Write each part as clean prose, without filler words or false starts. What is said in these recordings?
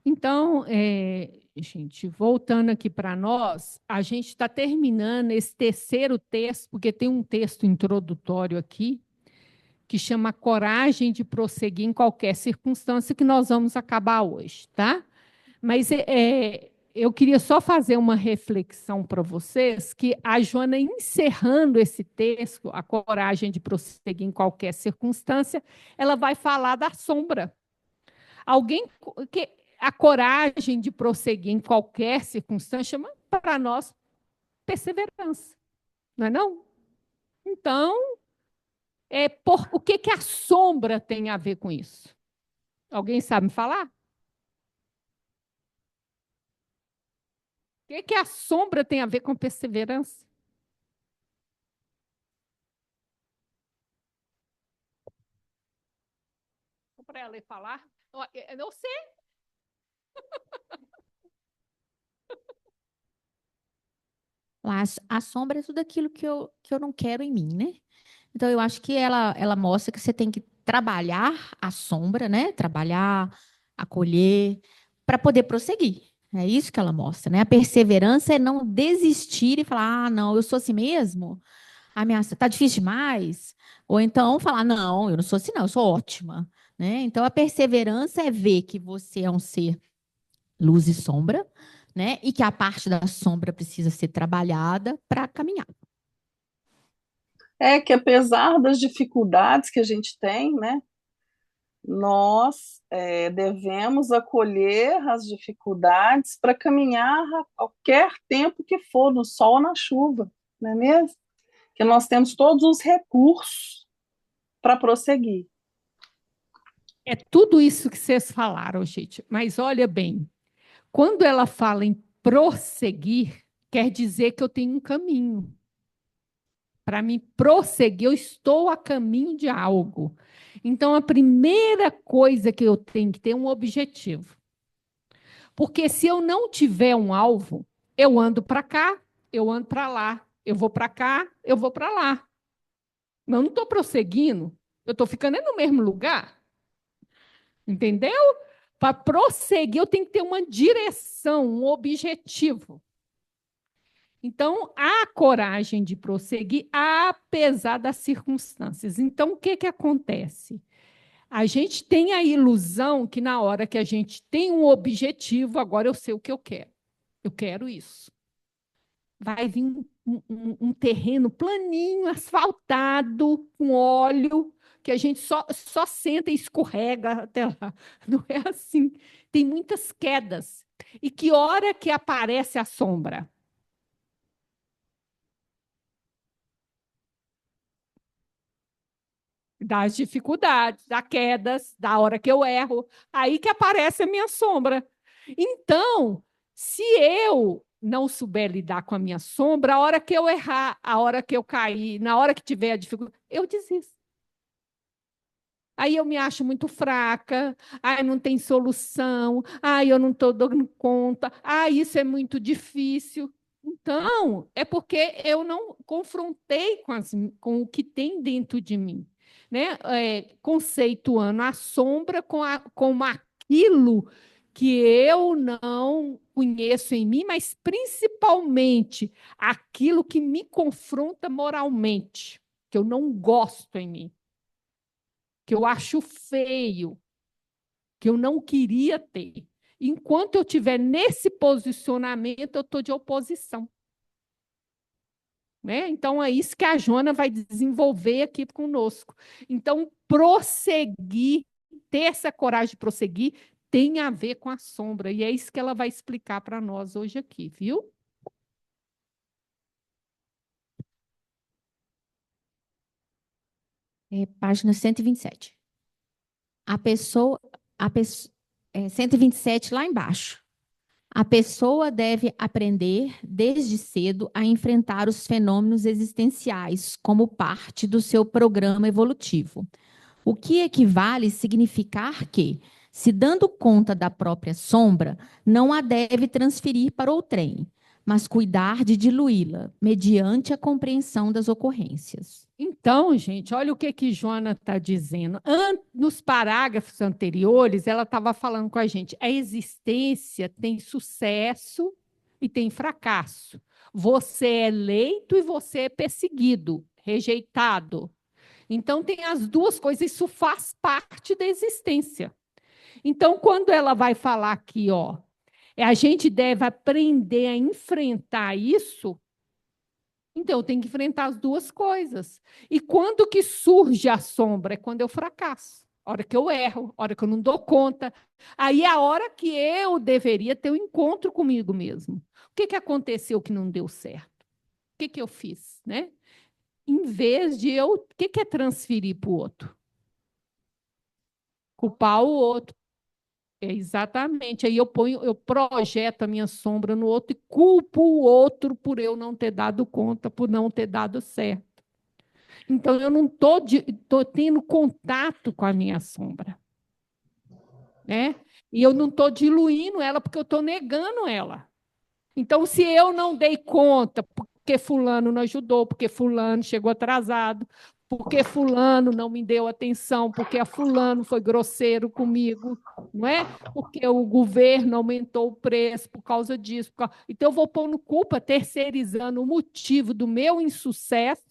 Então, gente, voltando aqui para nós, a gente está terminando esse terceiro texto, porque tem um texto introdutório aqui, que chama Coragem de Prosseguir em Qualquer Circunstância, que nós vamos acabar hoje, tá? Mas eu queria só fazer uma reflexão para vocês, que a Joana, encerrando esse texto, A Coragem de Prosseguir em Qualquer Circunstância, ela vai falar da sombra. Alguém que a coragem de prosseguir em qualquer circunstância chama para nós perseverança, não é não? Então, o que a sombra tem a ver com isso? Alguém sabe me falar? O que a sombra tem a ver com perseverança? Para ela falar? Eu não sei. A sombra é tudo aquilo que eu não quero em mim, né? Então, eu acho que ela mostra que você tem que trabalhar a sombra, né? Trabalhar, acolher, para poder prosseguir. É isso que ela mostra, né? A perseverança é não desistir e falar, ah, não, eu sou assim mesmo? Ameaça, tá difícil demais? Ou então falar, não, eu não sou assim, não, eu sou ótima, né? Então, a perseverança é ver que você é um ser luz e sombra, né? E que a parte da sombra precisa ser trabalhada para caminhar. É que apesar das dificuldades que a gente tem, né, nós devemos acolher as dificuldades para caminhar a qualquer tempo que for, no sol ou na chuva, não é mesmo? Que nós temos todos os recursos para prosseguir. É tudo isso que vocês falaram, gente. Mas olha bem, quando ela fala em prosseguir, quer dizer que eu tenho um caminho. Para mim prosseguir, eu estou a caminho de algo. Então, a primeira coisa que eu tenho que ter é um objetivo. Porque se eu não tiver um alvo, eu ando para cá, eu ando para lá, eu vou para cá, eu vou para lá. Mas eu não estou prosseguindo, eu estou ficando no mesmo lugar. Entendeu? Para prosseguir, eu tenho que ter uma direção, um objetivo. Então, há coragem de prosseguir, apesar das circunstâncias. Então, o que acontece? A gente tem a ilusão que, na hora que a gente tem um objetivo, agora eu sei o que eu quero. Eu quero isso. Vai vir um terreno planinho, asfaltado, com óleo, que a gente só senta e escorrega até lá. Não é assim. Tem muitas quedas. E que hora que aparece a sombra? Das dificuldades, das quedas, da hora que eu erro, aí que aparece a minha sombra. Então, se eu não souber lidar com a minha sombra, a hora que eu errar, a hora que eu cair, na hora que tiver a dificuldade, eu desisto. Aí eu me acho muito fraca, aí não tem solução, aí eu não estou dando conta, isso é muito difícil. Então, é porque eu não confrontei com o que tem dentro de mim, né? Conceituando a sombra como aquilo que eu não conheço em mim, mas principalmente aquilo que me confronta moralmente, que eu não gosto em mim, que eu acho feio, que eu não queria ter. Enquanto eu estiver nesse posicionamento, eu estou de oposição. Né? Então, é isso que a Joana vai desenvolver aqui conosco. Então, prosseguir, ter essa coragem de prosseguir, tem a ver com a sombra. E é isso que ela vai explicar para nós hoje aqui, viu? Página 127. A pessoa, a pessoa, 127 lá embaixo. A pessoa deve aprender desde cedo a enfrentar os fenômenos existenciais como parte do seu programa evolutivo. O que equivale significar que, se dando conta da própria sombra, não a deve transferir para outrem, mas cuidar de diluí-la, mediante a compreensão das ocorrências. Então, gente, olha o que Joana está dizendo. Nos parágrafos anteriores, ela estava falando com a gente. A existência tem sucesso e tem fracasso. Você é eleito e você é perseguido, rejeitado. Então, tem as duas coisas, isso faz parte da existência. Então, quando ela vai falar aqui, ó, a gente deve aprender a enfrentar isso. Então, eu tenho que enfrentar as duas coisas. E quando que surge a sombra? É quando eu fracasso. A hora que eu erro, a hora que eu não dou conta. Aí é a hora que eu deveria ter um encontro comigo mesmo. O que aconteceu que não deu certo? O que eu fiz? Né? Em vez de eu... O que é transferir para o outro? Culpar o outro. É exatamente. Aí eu projeto a minha sombra no outro e culpo o outro por eu não ter dado conta, por não ter dado certo. Então, eu não estou tendo contato com a minha sombra. Né? E eu não estou diluindo ela porque eu estou negando ela. Então, se eu não dei conta, porque fulano não ajudou, porque fulano chegou atrasado, porque fulano não me deu atenção, porque a fulano foi grosseiro comigo, não é? Porque o governo aumentou o preço por causa disso. Então, eu vou pondo culpa, terceirizando o motivo do meu insucesso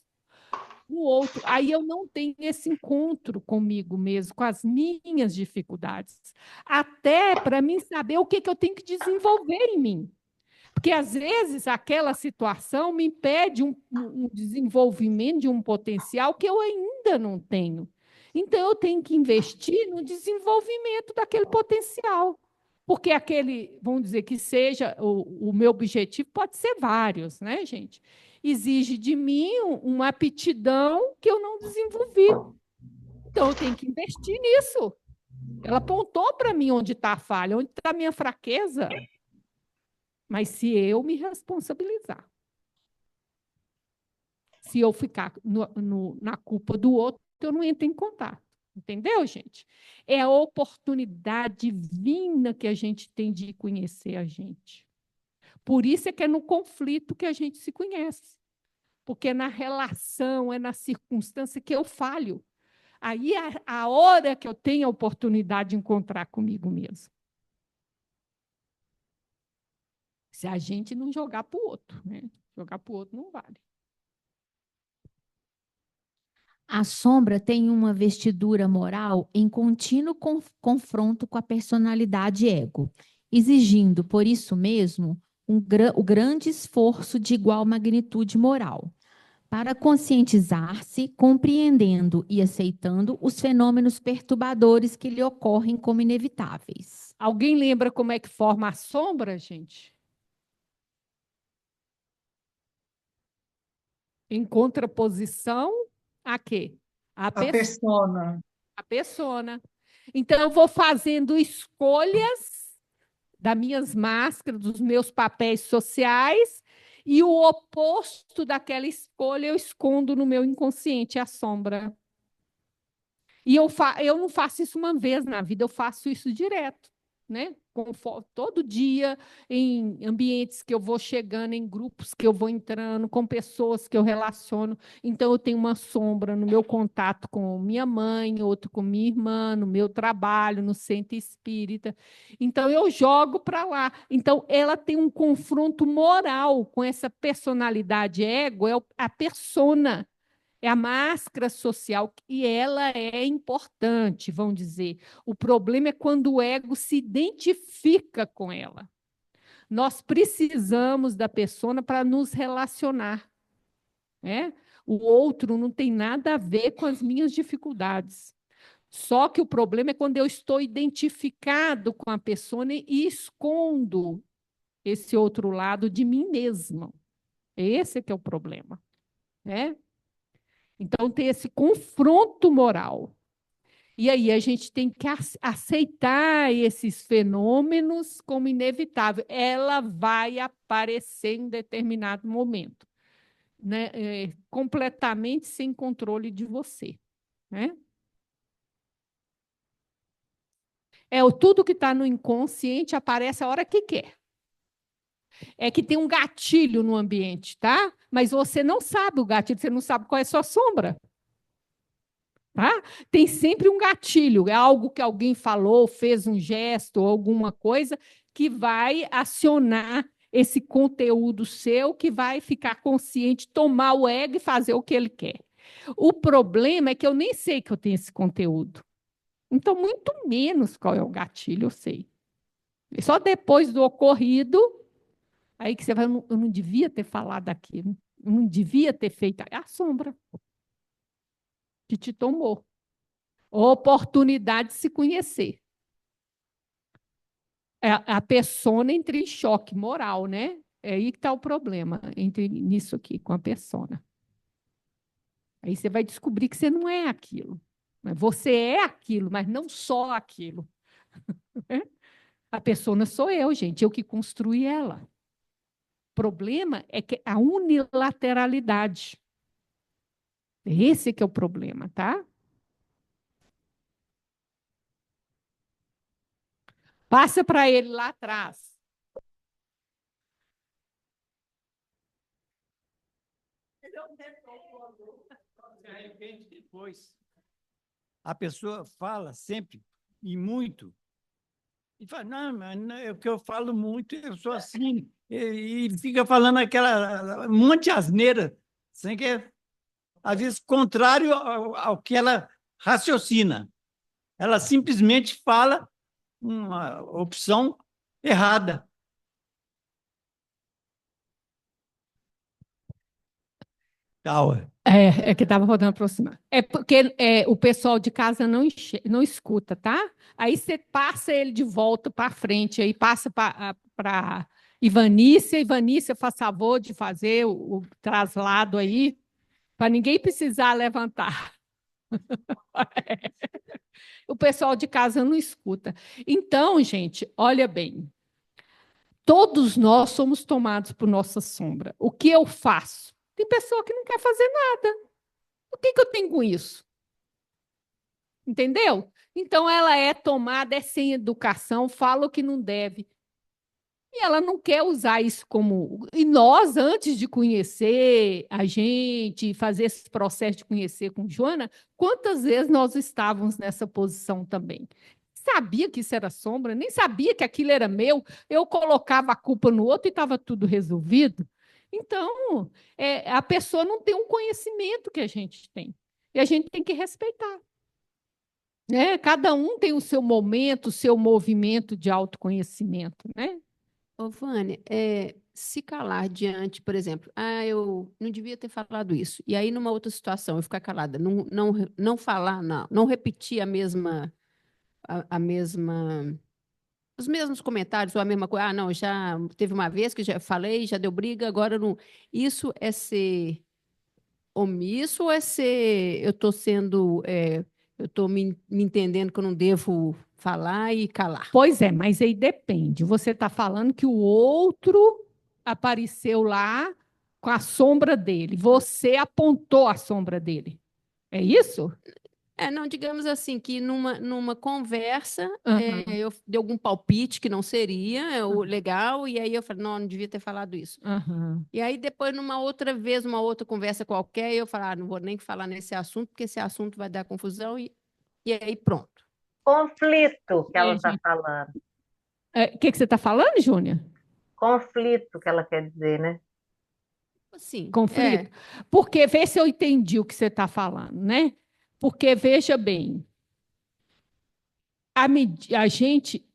no outro. Aí eu não tenho esse encontro comigo mesmo, com as minhas dificuldades. Até para mim saber o que eu tenho que desenvolver em mim. Porque, às vezes, aquela situação me impede um desenvolvimento de um potencial que eu ainda não tenho. Então, eu tenho que investir no desenvolvimento daquele potencial. Porque aquele, vamos dizer que seja, o meu objetivo pode ser vários, né, gente? Exige de mim uma aptidão que eu não desenvolvi. Então, eu tenho que investir nisso. Ela apontou para mim onde está a falha, onde está a minha fraqueza. Mas se eu me responsabilizar, se eu ficar na culpa do outro, eu não entro em contato. Entendeu, gente? É a oportunidade divina que a gente tem de conhecer a gente. Por isso é que é no conflito que a gente se conhece. Porque é na relação, é na circunstância que eu falho. Aí é a hora que eu tenho a oportunidade de encontrar comigo mesmo. Se a gente não jogar para o outro, né? Jogar para o outro não vale. A sombra tem uma vestidura moral em contínuo confronto com a personalidade ego, exigindo, por isso mesmo, o grande esforço de igual magnitude moral, para conscientizar-se, compreendendo e aceitando os fenômenos perturbadores que lhe ocorrem como inevitáveis. Alguém lembra como é que forma a sombra, gente? Em contraposição a quê? A persona. A persona. Então, eu vou fazendo escolhas das minhas máscaras, dos meus papéis sociais, e o oposto daquela escolha eu escondo no meu inconsciente, a sombra. E eu não faço isso uma vez na vida, eu faço isso direto, né? Todo dia, em ambientes que eu vou chegando, em grupos que eu vou entrando, com pessoas que eu relaciono. Então, eu tenho uma sombra no meu contato com minha mãe, outro com minha irmã, no meu trabalho, no centro espírita. Então, eu jogo para lá. Então, ela tem um confronto moral com essa personalidade ego, é a persona. É a máscara social e ela é importante, vão dizer. O problema é quando o ego se identifica com ela. Nós precisamos da persona para nos relacionar. Né? O outro não tem nada a ver com as minhas dificuldades. Só que o problema é quando eu estou identificado com a persona e escondo esse outro lado de mim mesma. Esse é que é o problema. Né? Então, tem esse confronto moral. E aí a gente tem que aceitar esses fenômenos como inevitável. Ela vai aparecer em determinado momento, né? Completamente sem controle de você. Né? Tudo que está no inconsciente aparece a hora que quer. É que tem um gatilho no ambiente, tá? Mas você não sabe o gatilho, você não sabe qual é a sua sombra. Tá? Tem sempre um gatilho, é algo que alguém falou, fez um gesto ou alguma coisa que vai acionar esse conteúdo seu, que vai ficar consciente, tomar o ego e fazer o que ele quer. O problema é que eu nem sei que eu tenho esse conteúdo. Então, muito menos qual é o gatilho, eu sei. Só depois do ocorrido, aí que você vai, eu não devia ter falado aquilo, eu não devia ter feito. É a sombra que te tomou. Oportunidade de se conhecer. A persona entra em choque moral, né? É aí que está o problema, entre nisso aqui, com a persona. Aí você vai descobrir que você não é aquilo. Você é aquilo, mas não só aquilo. A persona sou eu, gente, eu que construí ela. O problema é que a unilateralidade. Esse que é o problema, tá? Passa para ele lá atrás. Depois. A pessoa fala sempre e muito. E fala, não, mas não, é o que eu falo muito, eu sou assim. E fica falando aquela um monte de asneira, sem que, às vezes, contrário ao que ela raciocina. Ela simplesmente fala uma opção errada. Tal. É que estava rodando aproximar. É porque o pessoal de casa não escuta, tá? Aí você passa ele de volta para frente, aí passa para Ivanícia. Ivanícia, faz favor de fazer o traslado aí, para ninguém precisar levantar. O pessoal de casa não escuta. Então, gente, olha bem. Todos nós somos tomados por nossa sombra. O que eu faço? Tem pessoa que não quer fazer nada. O que eu tenho com isso? Entendeu? Então, ela é tomada, é sem educação, fala o que não deve. E ela não quer usar isso como. E nós, antes de conhecer a gente, fazer esse processo de conhecer com Joana, quantas vezes nós estávamos nessa posição também? Sabia que isso era sombra, nem sabia que aquilo era meu, eu colocava a culpa no outro e estava tudo resolvido. Então, a pessoa não tem um conhecimento que a gente tem. E a gente tem que respeitar. Né? Cada um tem o seu momento, o seu movimento de autoconhecimento, né? Ô, Vânia, se calar diante, por exemplo, eu não devia ter falado isso. E aí, numa outra situação, eu ficar calada, não falar, não repetir a mesma, os mesmos comentários ou a mesma coisa. Ah, não, já teve uma vez que já falei, já deu briga, agora não. Isso é ser omisso ou é ser, eu estou me entendendo que eu não devo falar e calar? Pois é, mas aí depende. Você está falando que o outro apareceu lá com a sombra dele. Você apontou a sombra dele. É isso? Não, digamos assim, que numa conversa, Uhum. eu dei algum palpite que não seria o legal, e aí eu falei, não devia ter falado isso. Uhum. E aí depois, numa outra vez, uma outra conversa qualquer, eu falei, não vou nem falar nesse assunto, porque esse assunto vai dar confusão, e aí pronto. Conflito que ela está falando. O que você está falando, Júnior? Conflito que ela quer dizer, né? Assim, conflito. Porque, vê se eu entendi o que você está falando, né? Porque, veja bem, a gente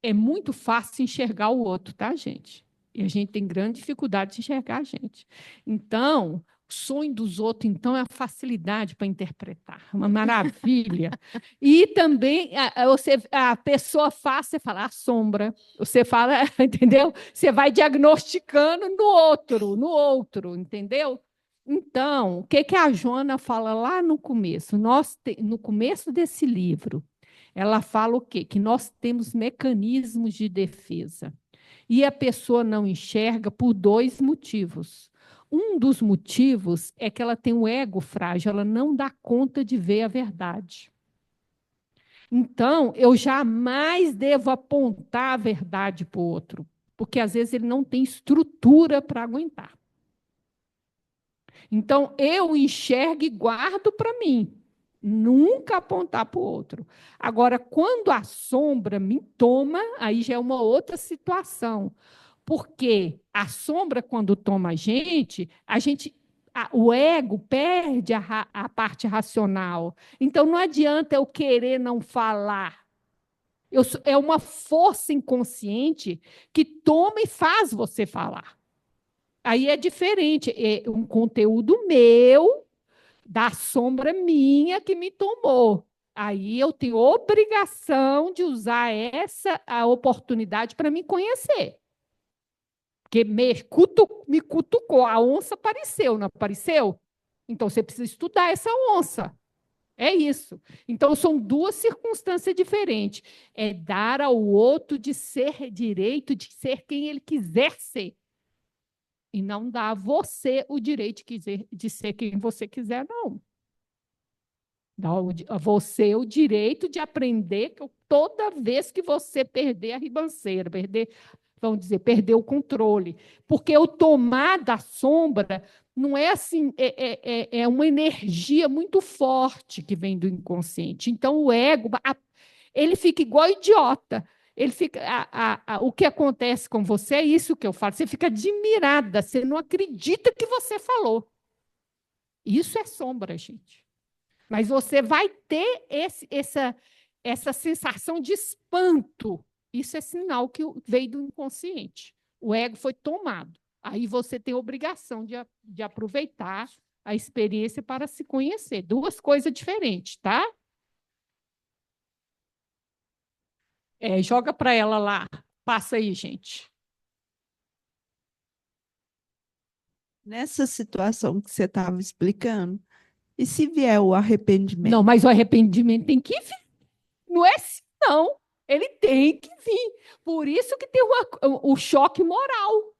é muito fácil enxergar o outro, tá, gente? E a gente tem grande dificuldade de enxergar a gente. Então, o sonho dos outros, então, é a facilidade para interpretar, uma maravilha. E também a pessoa faz, você fala, a sombra, você fala, entendeu? Você vai diagnosticando no outro, entendeu? Então, o que a Joana fala lá no começo? No começo desse livro, ela fala o quê? Que nós temos mecanismos de defesa. E a pessoa não enxerga por dois motivos. Um dos motivos é que ela tem um ego frágil, ela não dá conta de ver a verdade. Então, eu jamais devo apontar a verdade para o outro. porque às vezes ele não tem estrutura para aguentar. Então, eu enxergo e guardo para mim, nunca apontar para o outro. Agora, quando a sombra me toma, aí já é uma outra situação, porque a sombra, quando toma o ego perde a parte racional. Então, não adianta eu querer não falar. É uma força inconsciente que toma e faz você falar. Aí é diferente, é um conteúdo meu, da sombra minha que me tomou. Aí eu tenho obrigação de usar a oportunidade para me conhecer. Porque me cutucou, a onça apareceu, não apareceu? Então você precisa estudar essa onça. É isso. Então, são duas circunstâncias diferentes. É dar ao outro direito de ser quem ele quiser ser. E não dar a você o direito de ser quem você quiser, não. Dá a você o direito de aprender que toda vez que você perder a ribanceira, vamos dizer, perder o controle. Porque o tomar da sombra não é assim, é uma energia muito forte que vem do inconsciente. Então, o ego, ele fica igual idiota. Ele fica, o que acontece com você é isso que eu falo. Você fica admirada, você não acredita que você falou. Isso é sombra, gente. Mas você vai ter essa sensação de espanto. Isso é sinal que veio do inconsciente. O ego foi tomado. Aí você tem a obrigação de aproveitar a experiência para se conhecer. Duas coisas diferentes, tá? Joga para ela lá. Passa aí, gente. Nessa situação que você estava explicando, e se vier o arrependimento? Não, mas o arrependimento tem que vir. Não é assim, não. Ele tem que vir. Por isso que tem o choque moral.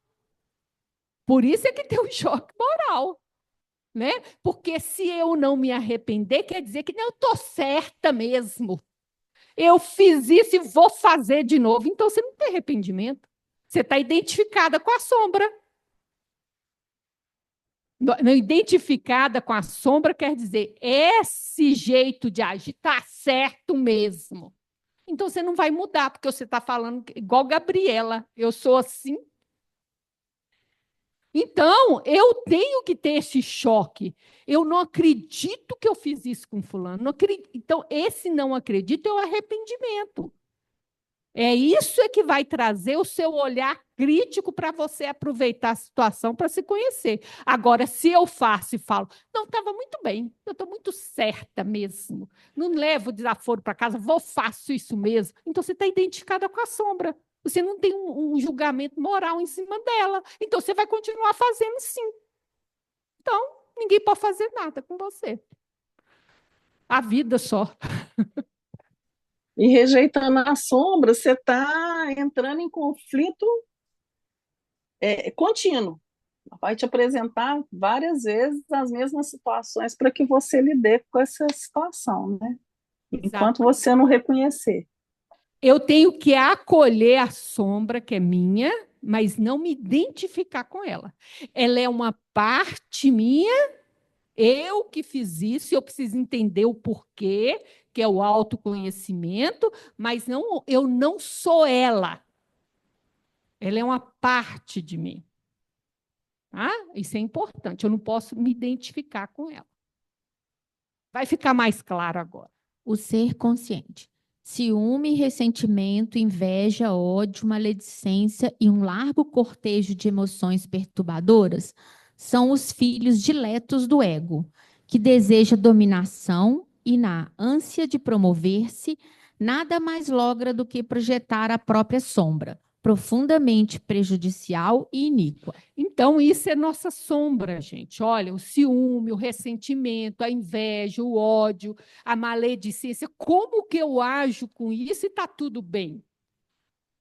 Por isso é que tem o choque moral. Né? Porque se eu não me arrepender, quer dizer que não, eu estou certa mesmo. Eu fiz isso e vou fazer de novo. Então, você não tem arrependimento. Você está identificada com a sombra. Não, identificada com a sombra quer dizer esse jeito de agir está certo mesmo. Então, você não vai mudar, porque você está falando igual Gabriela. Eu sou assim. Então, eu tenho que ter esse choque. Eu não acredito que eu fiz isso com fulano. Não acredito. Então, esse não acredito é o arrependimento. É isso que vai trazer o seu olhar crítico para você aproveitar a situação para se conhecer. Agora, se eu faço e falo, não, estava muito bem, eu estou muito certa mesmo, não levo desaforo para casa, faço isso mesmo. Então, você está identificada com a sombra. Você não tem um julgamento moral em cima dela. Então, você vai continuar fazendo sim. Então, ninguém pode fazer nada com você. A vida só. E rejeitando a sombra, você está entrando em conflito contínuo. Vai te apresentar várias vezes as mesmas situações para que você lide com essa situação, né? Enquanto você não reconhecer. Eu tenho que acolher a sombra que é minha, mas não me identificar com ela. Ela é uma parte minha, eu que fiz isso, eu preciso entender o porquê, que é o autoconhecimento, mas eu não sou ela. Ela é uma parte de mim. Tá? Isso é importante, eu não posso me identificar com ela. Vai ficar mais claro agora. O ser consciente. Ciúme, ressentimento, inveja, ódio, maledicência e um largo cortejo de emoções perturbadoras são os filhos diletos do ego, que deseja dominação e, na ânsia de promover-se, nada mais logra do que projetar a própria sombra, profundamente prejudicial e iníqua. Então, isso é nossa sombra, gente. Olha, o ciúme, o ressentimento, a inveja, o ódio, a maledicência. Como que eu ajo com isso e está tudo bem?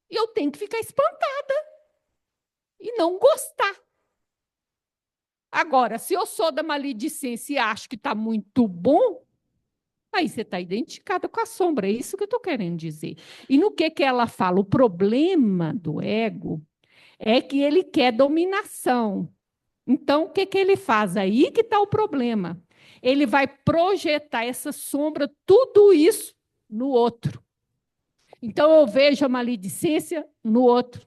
Eu tenho que ficar espantada e não gostar. Agora, se eu sou da maledicência e acho que está muito bom, aí você está identificada com a sombra. É isso que eu estou querendo dizer. E no que ela fala? O problema do ego É que ele quer dominação. Então, o que que ele faz? Aí que está o problema. Ele vai projetar essa sombra, tudo isso, no outro. Então, eu vejo a maledicência no outro.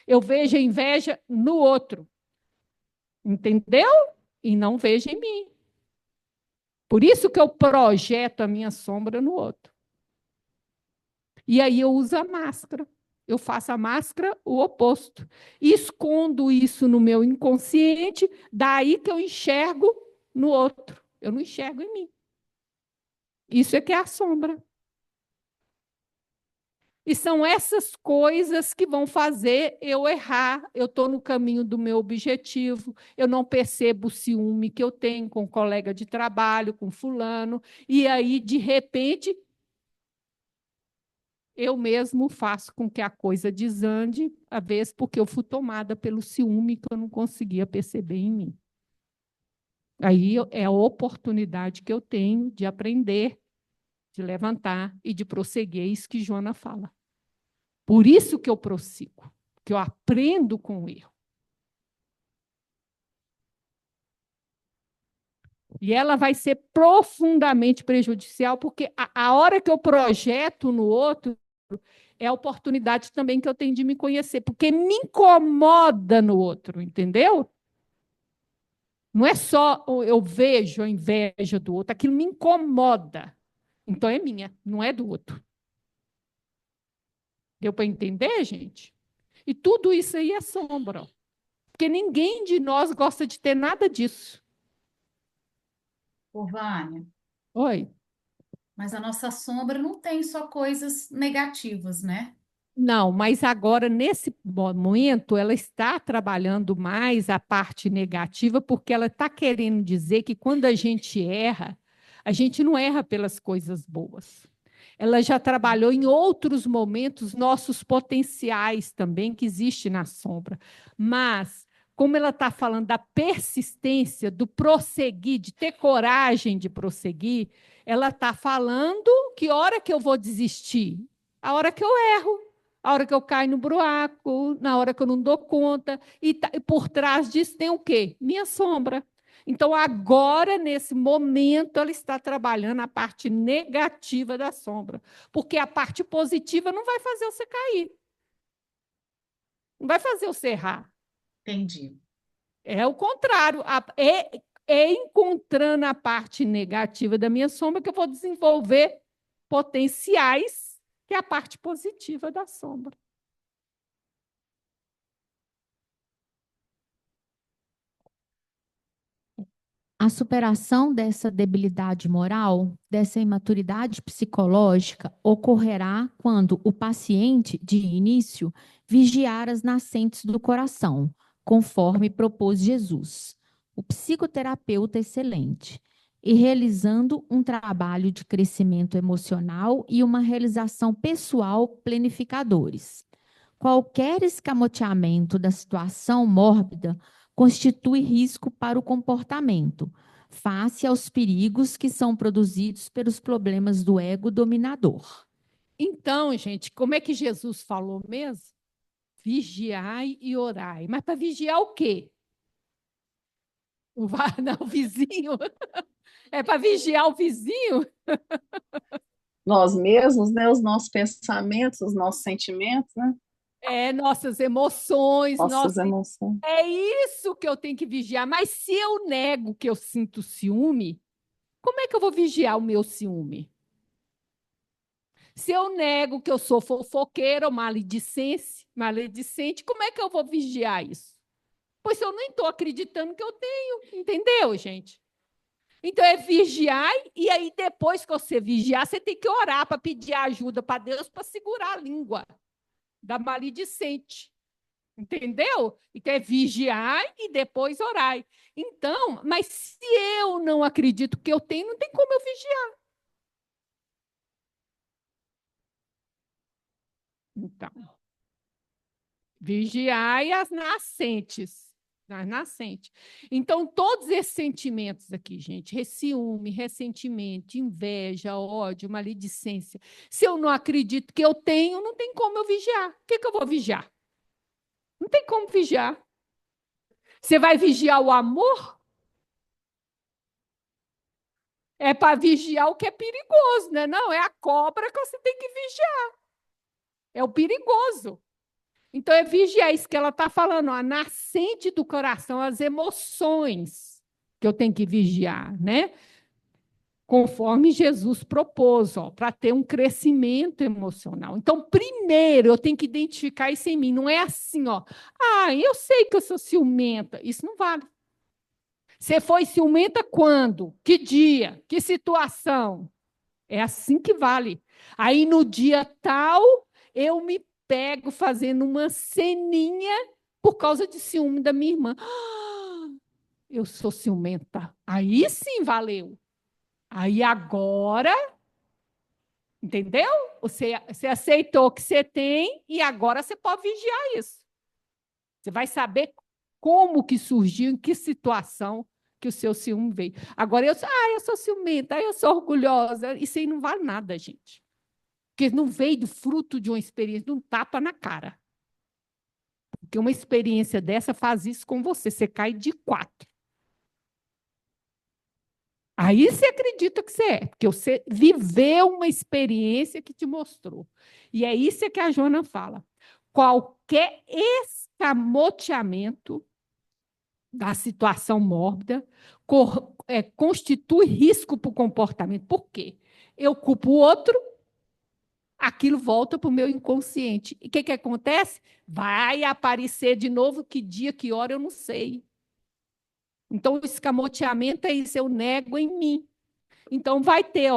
Eu vejo a inveja no outro. Entendeu? E não vejo em mim. Por isso que eu projeto a minha sombra no outro. E aí eu uso a máscara. Eu faço a máscara o oposto. Escondo isso no meu inconsciente, daí que eu enxergo no outro. Eu não enxergo em mim. Isso é que é a sombra. E são essas coisas que vão fazer eu errar. Eu estou no caminho do meu objetivo, eu não percebo o ciúme que eu tenho com um colega de trabalho, com fulano, e aí, de repente, eu mesmo faço com que a coisa desande, às vezes porque eu fui tomada pelo ciúme que eu não conseguia perceber em mim. Aí é a oportunidade que eu tenho de aprender, de levantar e de prosseguir, é isso que Joana fala. Por isso que eu prossigo, que eu aprendo com o erro. E ela vai ser profundamente prejudicial, porque a hora que eu projeto no outro, é a oportunidade também que eu tenho de me conhecer, porque me incomoda no outro, entendeu? Não é só eu vejo a inveja do outro, aquilo me incomoda. Então é minha, não é do outro. Deu para entender, gente? E tudo isso aí é sombra. Porque ninguém de nós gosta de ter nada disso. Ô, Vânia, Oi? mas a nossa sombra não tem só coisas negativas, né? Não, mas agora, nesse momento, ela está trabalhando mais a parte negativa, porque ela está querendo dizer que quando a gente erra, a gente não erra pelas coisas boas. Ela já trabalhou em outros momentos nossos potenciais também, que existe na sombra. Mas, como ela está falando da persistência, do prosseguir, de ter coragem de prosseguir, ela está falando que hora que eu vou desistir? A hora que eu erro. A hora que eu caio no buraco, na hora que eu não dou conta, e por trás disso tem o quê? Minha sombra. Então, agora, nesse momento, ela está trabalhando a parte negativa da sombra, porque a parte positiva não vai fazer você cair, não vai fazer você errar. Entendi. É o contrário, é encontrando a parte negativa da minha sombra que eu vou desenvolver potenciais, que é a parte positiva da sombra. A superação dessa debilidade moral, dessa imaturidade psicológica, ocorrerá quando o paciente, de início, vigiar as nascentes do coração, conforme propôs Jesus, o psicoterapeuta excelente, e realizando um trabalho de crescimento emocional e uma realização pessoal planificadores. Qualquer escamoteamento da situação mórbida constitui risco para o comportamento, face aos perigos que são produzidos pelos problemas do ego dominador. Então, gente, como é que Jesus falou mesmo? Vigiai e orai. Mas para vigiar o quê? O vizinho? É para vigiar o vizinho? Nós mesmos, né? Os nossos pensamentos, os nossos sentimentos, né? É, nossas emoções, Nossas emoções. É isso que eu tenho que vigiar. Mas se eu nego que eu sinto ciúme, como é que eu vou vigiar o meu ciúme? Se eu nego que eu sou fofoqueira ou maledicente, como é que eu vou vigiar isso? Pois eu nem estou acreditando que eu tenho, entendeu, gente? Então é vigiar, e aí depois que você vigiar, você tem que orar para pedir ajuda para Deus para segurar a língua da maledicente. Entendeu? Então é vigiar e depois orar. Então, mas se eu não acredito que eu tenho, não tem como eu vigiar. Então, vigiai as nascentes. As nascentes. Então, todos esses sentimentos aqui, gente, ciúme, ressentimento, inveja, ódio, maledicência, se eu não acredito que eu tenho, não tem como eu vigiar. O que eu vou vigiar? Não tem como vigiar. Você vai vigiar o amor? É para vigiar o que é perigoso, né? Não, é a cobra que você tem que vigiar. É o perigoso. Então, é vigiar isso que ela está falando, ó, a nascente do coração, as emoções que eu tenho que vigiar, né? Conforme Jesus propôs, para ter um crescimento emocional. Então, primeiro, eu tenho que identificar isso em mim. Não é assim, ó. Ah, eu sei que eu sou ciumenta. Isso não vale. Você foi ciumenta quando? Que dia? Que situação? É assim que vale. Aí, no dia tal, eu me pego fazendo uma ceninha por causa de ciúme da minha irmã. Ah, eu sou ciumenta. Aí sim valeu. Aí agora, entendeu? Você aceitou que você tem e agora você pode vigiar isso. Você vai saber como que surgiu, em que situação que o seu ciúme veio. Agora, eu sou ciumenta, eu sou orgulhosa. Isso aí não vale nada, gente. Porque não veio do fruto de uma experiência, de um tapa na cara. Porque uma experiência dessa faz isso com você. Você cai de 4. Aí você acredita que você é, porque você viveu uma experiência que te mostrou. E é isso que a Joana fala. Qualquer escamoteamento da situação mórbida constitui risco para o comportamento. Por quê? Eu culpo o outro, aquilo volta para o meu inconsciente. E o que acontece? Vai aparecer de novo, que dia, que hora, eu não sei. Então, o escamoteamento é isso, eu nego em mim. Então, vai ter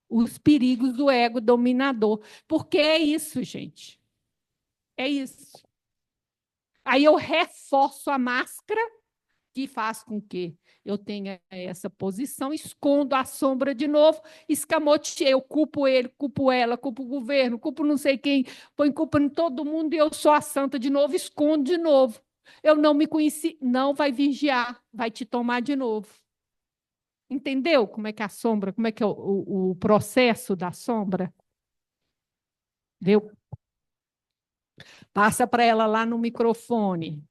os perigos do ego dominador. Porque é isso, gente. É isso. Aí eu reforço a máscara, que faz com que eu tenha essa posição, escondo a sombra de novo, escamoteio, eu culpo ele, culpo ela, culpo o governo, culpo não sei quem, põe culpa em todo mundo e eu sou a santa de novo, escondo de novo. Eu não me conheci, não vai vigiar, vai te tomar de novo. Entendeu como é que a sombra, como é que é o processo da sombra? Viu? Passa para ela lá no microfone.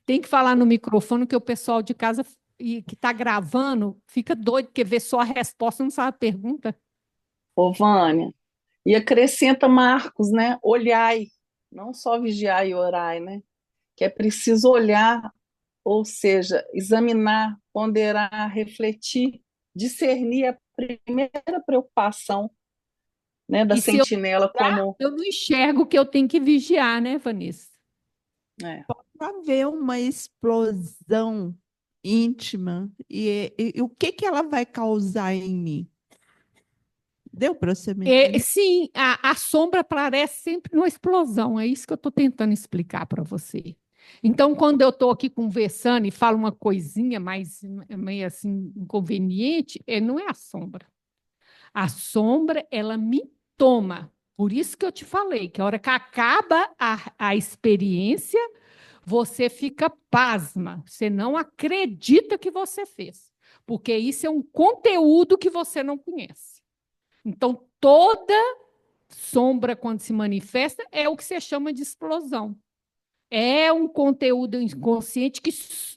Tem que falar no microfone que o pessoal de casa que está gravando fica doido, porque vê só a resposta, não sabe a pergunta. Ô, Vânia, e acrescenta Marcos, né? Olhai, não só vigiai e orai, né? Que é preciso olhar, ou seja, examinar, ponderar, refletir, discernir a primeira preocupação, né, da E se eu sentinela como... eu não enxergo que eu tenho que vigiar, né, Vanessa? Pode haver uma explosão íntima e o que ela vai causar em mim? Deu para você me entender? Sim, a sombra aparece sempre numa explosão. É isso que eu estou tentando explicar para você. Então, quando eu estou aqui conversando e falo uma coisinha mais meio assim inconveniente, não é a sombra. A sombra, ela me toma. Por isso que eu te falei que a hora que acaba a experiência, você fica pasma. Você não acredita que você fez. Porque isso é um conteúdo que você não conhece. Então, toda sombra, quando se manifesta, é o que você chama de explosão. É um conteúdo inconsciente que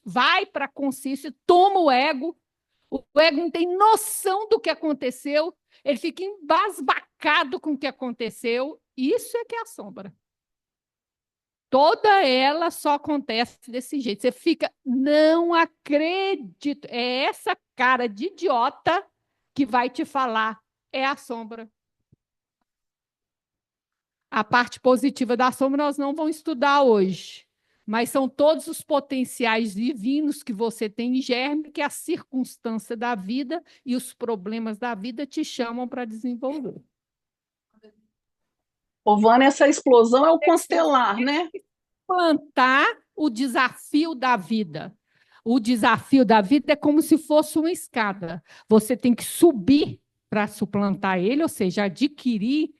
vai para a consciência, toma o ego não tem noção do que aconteceu, ele fica embasbacado com o que aconteceu. Isso é que é a sombra. Toda ela só acontece desse jeito. Você fica, não acredito. É essa cara de idiota que vai te falar. É a sombra. A parte positiva da sombra nós não vamos estudar hoje. Mas são todos os potenciais divinos que você tem em germe, que a circunstância da vida e os problemas da vida te chamam para desenvolver. Ô, Vânia, essa explosão é o constelar, né? Plantar o desafio da vida. O desafio da vida é como se fosse uma escada. Você tem que subir para suplantar ele, ou seja, adquirir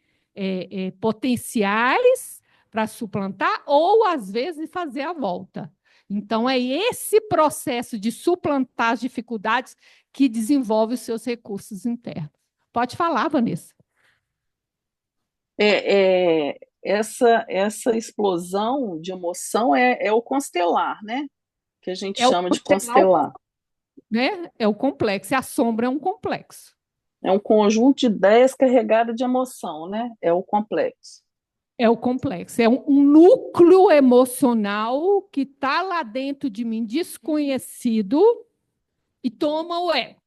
potenciais para suplantar ou, às vezes, fazer a volta. Então, é esse processo de suplantar as dificuldades que desenvolve os seus recursos internos. Pode falar, Vanessa. essa explosão de emoção é o constelar, né? Que a gente É o chama de constelar, constelar. né? É o complexo. E a sombra é um complexo. É um conjunto de ideias carregada de emoção, né? É o complexo. É o complexo. É um núcleo emocional que está lá dentro de mim, desconhecido, e toma o ego.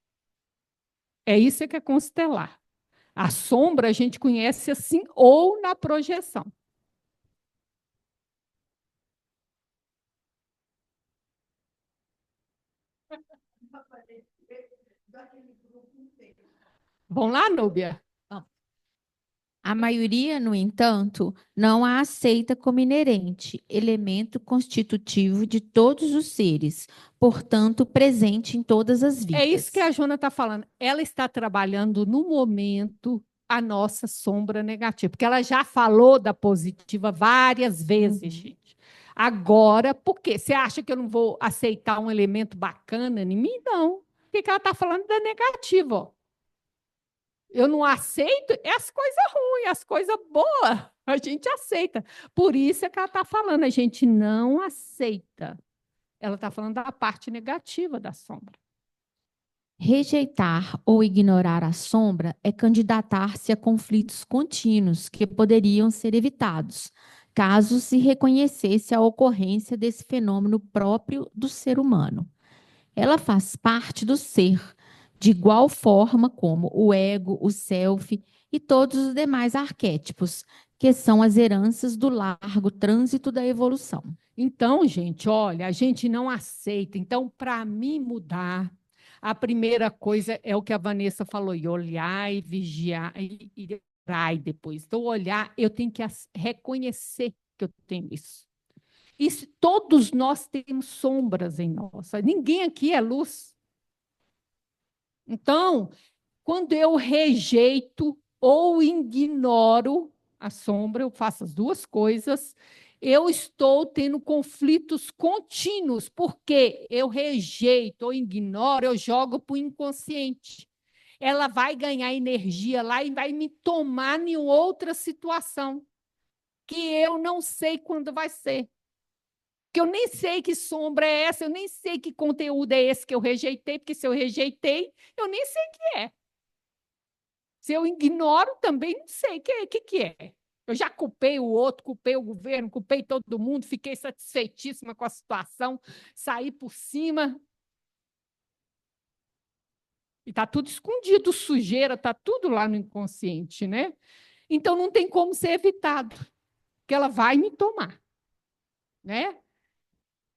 É isso que é constelar. A sombra a gente conhece assim, ou na projeção. Vamos lá, Núbia? A maioria, no entanto, não a aceita como inerente, elemento constitutivo de todos os seres, portanto, presente em todas as vidas. É isso que a Jona está falando. Ela está trabalhando no momento a nossa sombra negativa, porque ela já falou da positiva várias vezes, gente. Agora, por quê? Você acha que eu não vou aceitar um elemento bacana em mim? Não. Por que ela está falando da negativa? Ó? Eu não aceito as coisas ruins, as coisas boas. A gente aceita. Por isso é que ela está falando, a gente não aceita. Ela está falando da parte negativa da sombra. Rejeitar ou ignorar a sombra é candidatar-se a conflitos contínuos que poderiam ser evitados, caso se reconhecesse a ocorrência desse fenômeno próprio do ser humano. Ela faz parte do ser, de igual forma como o ego, o self e todos os demais arquétipos, que são as heranças do largo trânsito da evolução. Então, gente, olha, a gente não aceita. Então, para mim mudar, a primeira coisa é o que a Vanessa falou, e olhar e vigiar e orar depois. Então, olhar, eu tenho que reconhecer que eu tenho isso. E todos nós temos sombras em nós. Ninguém aqui é luz. Então, quando eu rejeito ou ignoro a sombra, eu faço as duas coisas, eu estou tendo conflitos contínuos, porque eu rejeito ou ignoro, eu jogo para o inconsciente. Ela vai ganhar energia lá e vai me tomar em outra situação, que eu não sei quando vai ser. Que eu nem sei que sombra é essa, eu nem sei que conteúdo é esse que eu rejeitei, porque se eu rejeitei, eu nem sei o que é. Se eu ignoro, também não sei o que é. Eu já culpei o outro, culpei o governo, culpei todo mundo, fiquei satisfeitíssima com a situação, saí por cima. E está tudo escondido, sujeira, está tudo lá no inconsciente, né? Então não tem como ser evitado, que ela vai me tomar, né?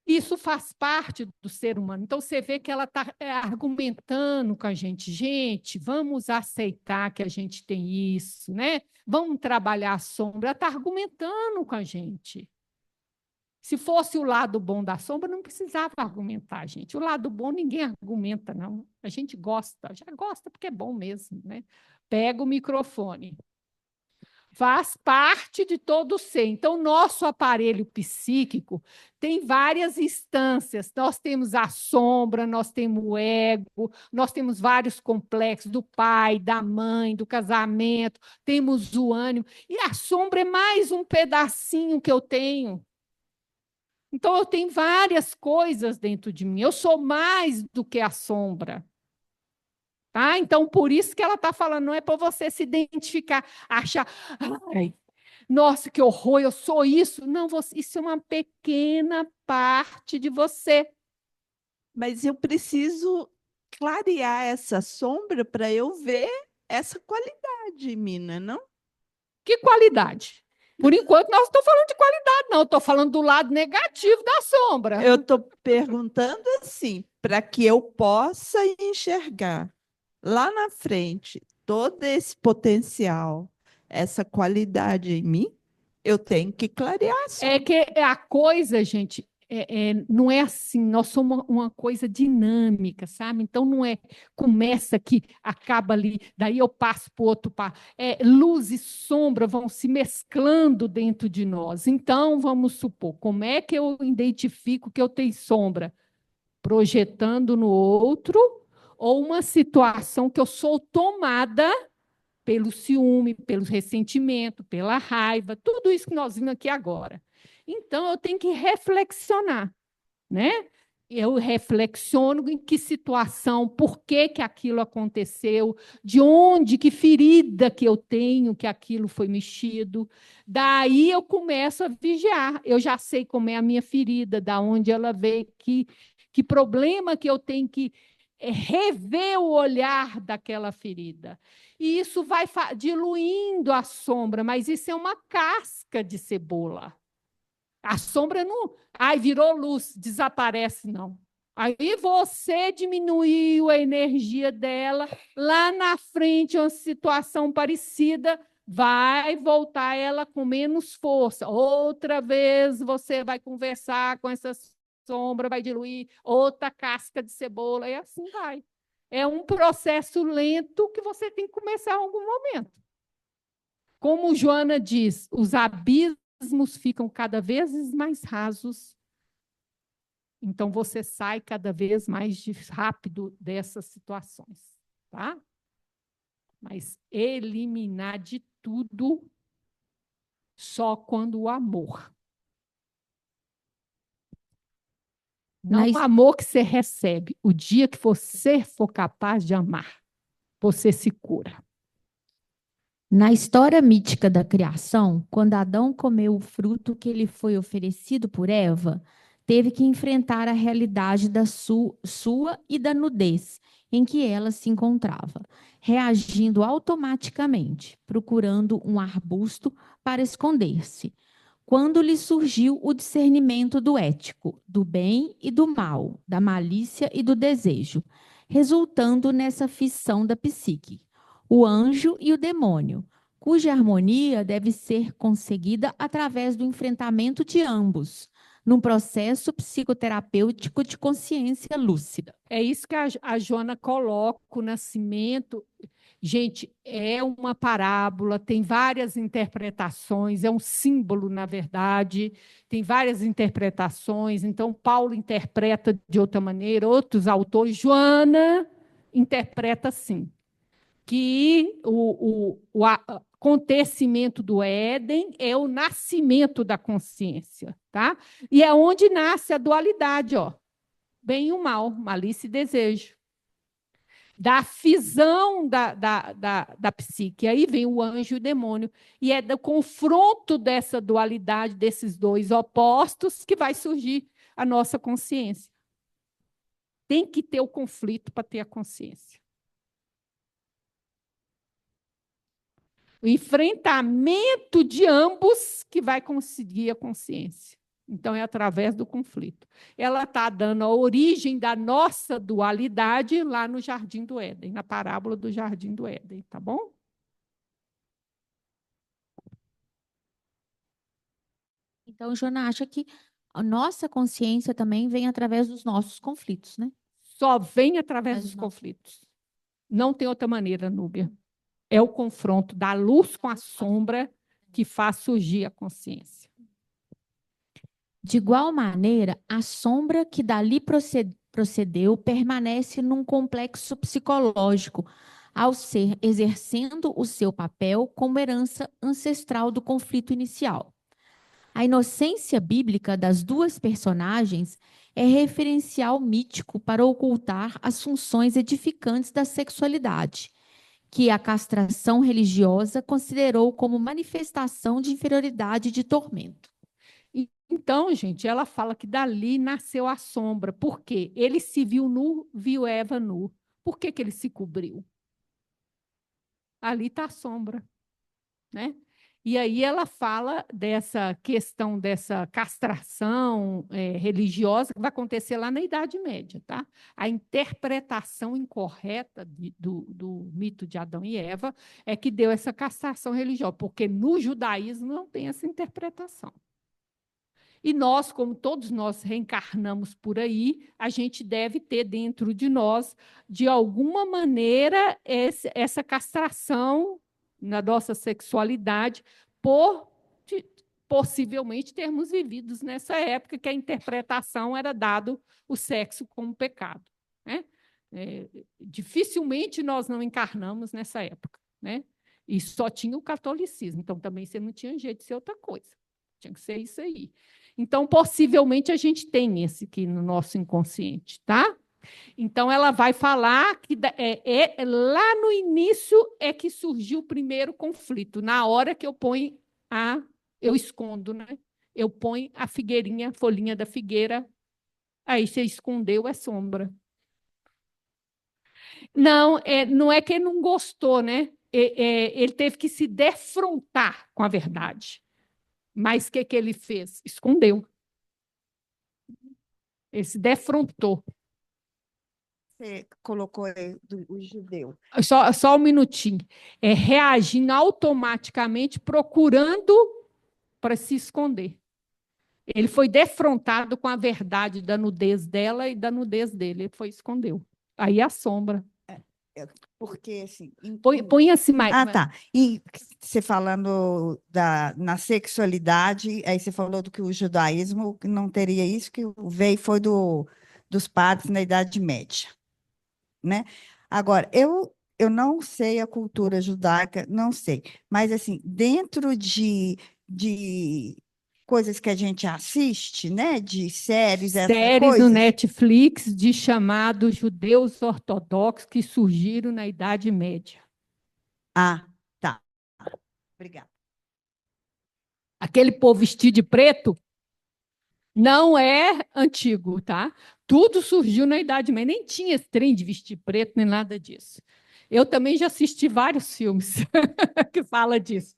Isso faz parte do ser humano. Então, você vê que ela está argumentando com a gente. Gente, vamos aceitar que a gente tem isso, né? Vamos trabalhar a sombra. Ela está argumentando com a gente. Se fosse o lado bom da sombra, não precisava argumentar, gente. O lado bom ninguém argumenta, não. A gente gosta, já gosta porque é bom mesmo, né? Pega o microfone. Faz parte de todo o ser. Então, nosso aparelho psíquico tem várias instâncias. Nós temos a sombra, nós temos o ego, nós temos vários complexos do pai, da mãe, do casamento, temos o ânimo. E a sombra é mais um pedacinho que eu tenho. Então, eu tenho várias coisas dentro de mim. Eu sou mais do que a sombra. Tá? Então, por isso que ela está falando, não é para você se identificar, achar, ai, nossa, que horror, eu sou isso. Não, isso é uma pequena parte de você. Mas eu preciso clarear essa sombra para eu ver essa qualidade, Mina, não? Que qualidade? Por enquanto, nós não estamos falando de qualidade, não. Estou falando do lado negativo da sombra. Eu estou perguntando assim, para que eu possa enxergar lá na frente todo esse potencial, essa qualidade em mim, eu tenho que clarear a sombra. É que a coisa, gente, não é assim, nós somos uma coisa dinâmica, sabe? Então, não é começa aqui, acaba ali, daí eu passo para o outro par. Luz e sombra vão se mesclando dentro de nós. Então, vamos supor, como é que eu identifico que eu tenho sombra? Projetando no outro, ou uma situação que eu sou tomada pelo ciúme, pelo ressentimento, pela raiva, tudo isso que nós vimos aqui agora. Então, eu tenho que reflexionar, né? Eu reflexiono em que situação, por que que aquilo aconteceu, de onde, que ferida que eu tenho que aquilo foi mexido. Daí eu começo a vigiar. Eu já sei como é a minha ferida, da onde ela veio, que problema que eu tenho que rever o olhar daquela ferida. E isso vai diluindo a sombra, mas isso é uma casca de cebola. A sombra não... Ai, virou luz, desaparece, não. Aí você diminuiu a energia dela, lá na frente, uma situação parecida, vai voltar ela com menos força. Outra vez você vai conversar com essa sombra, vai diluir outra casca de cebola, e assim vai. É um processo lento que você tem que começar em algum momento. Como Joana diz, os abismos ficam cada vez mais rasos, então você sai cada vez mais rápido dessas situações, tá? Mas eliminar de tudo só quando o amor. Não o amor que você recebe. O dia que você for capaz de amar, você se cura. Na história mítica da criação, quando Adão comeu o fruto que lhe foi oferecido por Eva, teve que enfrentar a realidade da sua e da nudez em que ela se encontrava, reagindo automaticamente, procurando um arbusto para esconder-se. Quando lhe surgiu o discernimento do ético, do bem e do mal, da malícia e do desejo, resultando nessa fissão da psique. O anjo e o demônio, cuja harmonia deve ser conseguida através do enfrentamento de ambos, num processo psicoterapêutico de consciência lúcida. É isso que a Joana coloca, o nascimento. Gente, é uma parábola, tem várias interpretações, é um símbolo, na verdade, tem várias interpretações. Então, Paulo interpreta de outra maneira, outros autores. Joana interpreta assim, que o acontecimento do Éden é o nascimento da consciência, tá? E é onde nasce a dualidade, ó, bem e o mal, malícia e desejo. Da fisão da psique. Aí vem o anjo e o demônio. E é do confronto dessa dualidade, desses dois opostos, que vai surgir a nossa consciência. Tem que ter o conflito para ter a consciência. O enfrentamento de ambos que vai conseguir a consciência. Então, é através do conflito. Ela está dando a origem da nossa dualidade lá no Jardim do Éden, na parábola do Jardim do Éden, tá bom? Então, Joana acha que a nossa consciência também vem através dos nossos conflitos, né? Só vem através dos conflitos. Não tem outra maneira, Núbia. É o confronto da luz com a sombra que faz surgir a consciência. De igual maneira, a sombra que dali procedeu permanece num complexo psicológico, ao ser exercendo o seu papel como herança ancestral do conflito inicial. A inocência bíblica das duas personagens é referencial mítico para ocultar as funções edificantes da sexualidade, que a castração religiosa considerou como manifestação de inferioridade e de tormento. Então, gente, ela fala que dali nasceu a sombra. Por quê? Ele se viu nu, viu Eva nu. Por que ele se cobriu? Ali está a sombra, né? E aí ela fala dessa questão dessa castração religiosa que vai acontecer lá na Idade Média, tá? A interpretação incorreta do mito de Adão e Eva é que deu essa castração religiosa, porque no judaísmo não tem essa interpretação. E nós, como todos nós reencarnamos por aí, a gente deve ter dentro de nós, de alguma maneira, essa castração na nossa sexualidade, por possivelmente termos vivido nessa época que a interpretação era dado o sexo como pecado, né? Dificilmente nós não encarnamos nessa época, né? E só tinha o catolicismo, então também você não tinha jeito de ser outra coisa. Tinha que ser isso aí. Então, possivelmente, a gente tem esse aqui no nosso inconsciente, tá? Então, ela vai falar que lá no início é que surgiu o primeiro conflito, na hora que eu ponho eu escondo, né? Eu ponho a figueirinha, a folhinha da figueira, aí você escondeu, é sombra. Não, não é que ele não gostou, né? Ele teve que se defrontar com a verdade. Mas o que ele fez? Escondeu. Ele se defrontou. Você colocou aí o judeu. Só um minutinho. Reagindo automaticamente, procurando para se esconder. Ele foi defrontado com a verdade da nudez dela e da nudez dele. Ele foi e escondeu. Aí a sombra. Porque, assim... Põe assim mais. Tá. E você falando na sexualidade, aí você falou do que o judaísmo não teria isso, que veio foi dos padres na Idade Média, né? Agora, eu não sei a cultura judaica, não sei, mas, assim, dentro de coisas que a gente assiste, né? De séries, essas Séries no coisas. Netflix de chamados judeus ortodoxos que surgiram na Idade Média. Ah, tá. Obrigada. Aquele povo vestido de preto não é antigo, tá? Tudo surgiu na Idade Média. Nem tinha esse trem de vestir preto, nem nada disso. Eu também já assisti vários filmes que falam disso.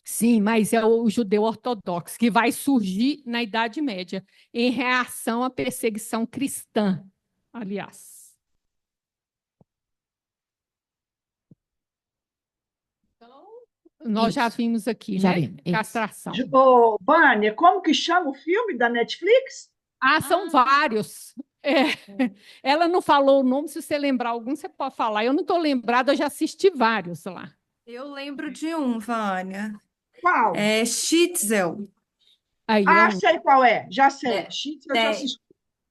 Sim, mas é o judeu ortodoxo, que vai surgir na Idade Média, em reação à perseguição cristã, aliás. Então, nós já vimos aqui, Já né? vimos, isso. Castração. Ô, Vânia, como que chama o filme da Netflix? São vários. Ela não falou o nome, se você lembrar algum, você pode falar. Eu não estou lembrada, eu já assisti vários lá. Eu lembro de um, Vânia. Qual? É Shitzel. Aí, sei qual é, já sei. É, Shitzel eu já assisti.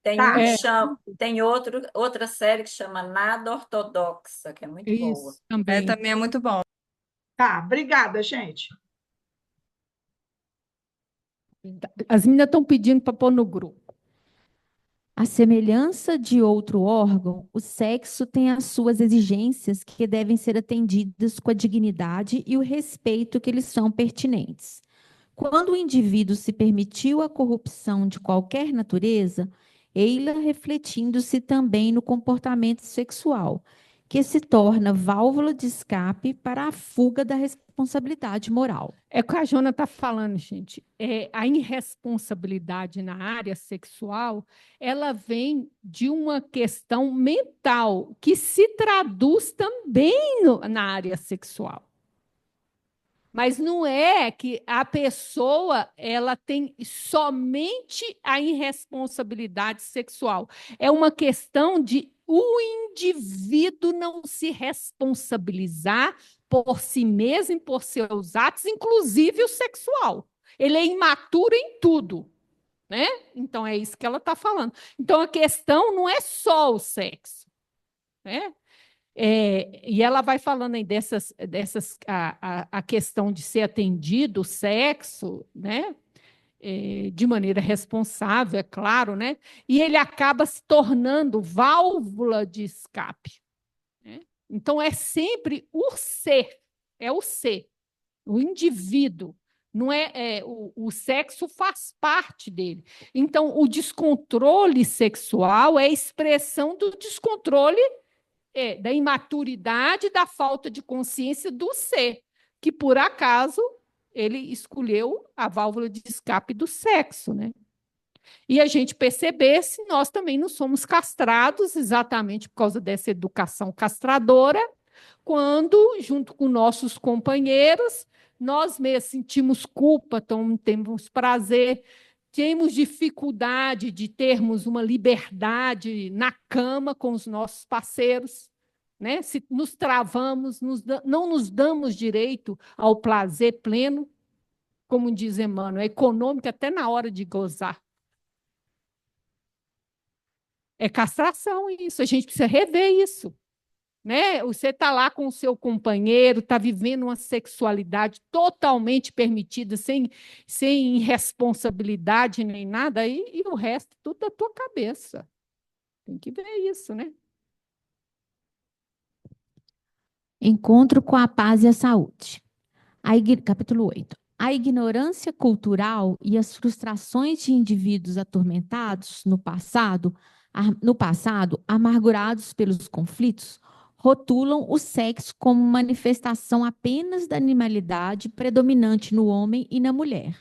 Tem Tá. um que chama, tem outra série que chama Nada Ortodoxa, que é muito boa. Isso, também. Também é muito bom. Tá, obrigada, gente. As meninas estão pedindo para pôr no grupo. À semelhança de outro órgão, o sexo tem as suas exigências que devem ser atendidas com a dignidade e o respeito que lhes são pertinentes. Quando o indivíduo se permitiu a corrupção de qualquer natureza, ei-la refletindo-se também no comportamento sexual, que se torna válvula de escape para a fuga da responsabilidade moral. É o que a Jona está falando, gente. A irresponsabilidade na área sexual, ela vem de uma questão mental que se traduz também na área sexual. Mas não é que a pessoa ela tem somente a irresponsabilidade sexual. É uma questão de o indivíduo não se responsabilizar por si mesmo, por seus atos, inclusive o sexual. Ele é imaturo em tudo, né? Então é isso que ela está falando. Então a questão não é só o sexo, né? E ela vai falando aí a questão de ser atendido, o sexo, né? De maneira responsável, é claro, né? E ele acaba se tornando válvula de escape, né? Então, é sempre o ser, o indivíduo. Não o sexo faz parte dele. Então, o descontrole sexual é a expressão do descontrole da imaturidade, da falta de consciência do ser, que, por acaso, ele escolheu a válvula de escape do sexo, né? E a gente perceber se nós também não somos castrados exatamente por causa dessa educação castradora, quando, junto com nossos companheiros, nós mesmos sentimos culpa, temos prazer, temos dificuldade de termos uma liberdade na cama com os nossos parceiros, né? Se nos travamos, não nos damos direito ao prazer pleno, como diz Emmanuel, é econômico até na hora de gozar. É castração isso, a gente precisa rever isso. né? Você está lá com o seu companheiro, está vivendo uma sexualidade totalmente permitida, sem irresponsabilidade nem nada, e o resto tudo da tua cabeça. Tem que ver isso, né? Encontro com a paz e a saúde. Capítulo 8. A ignorância cultural e as frustrações de indivíduos atormentados no passado, amargurados pelos conflitos, rotulam o sexo como manifestação apenas da animalidade predominante no homem e na mulher,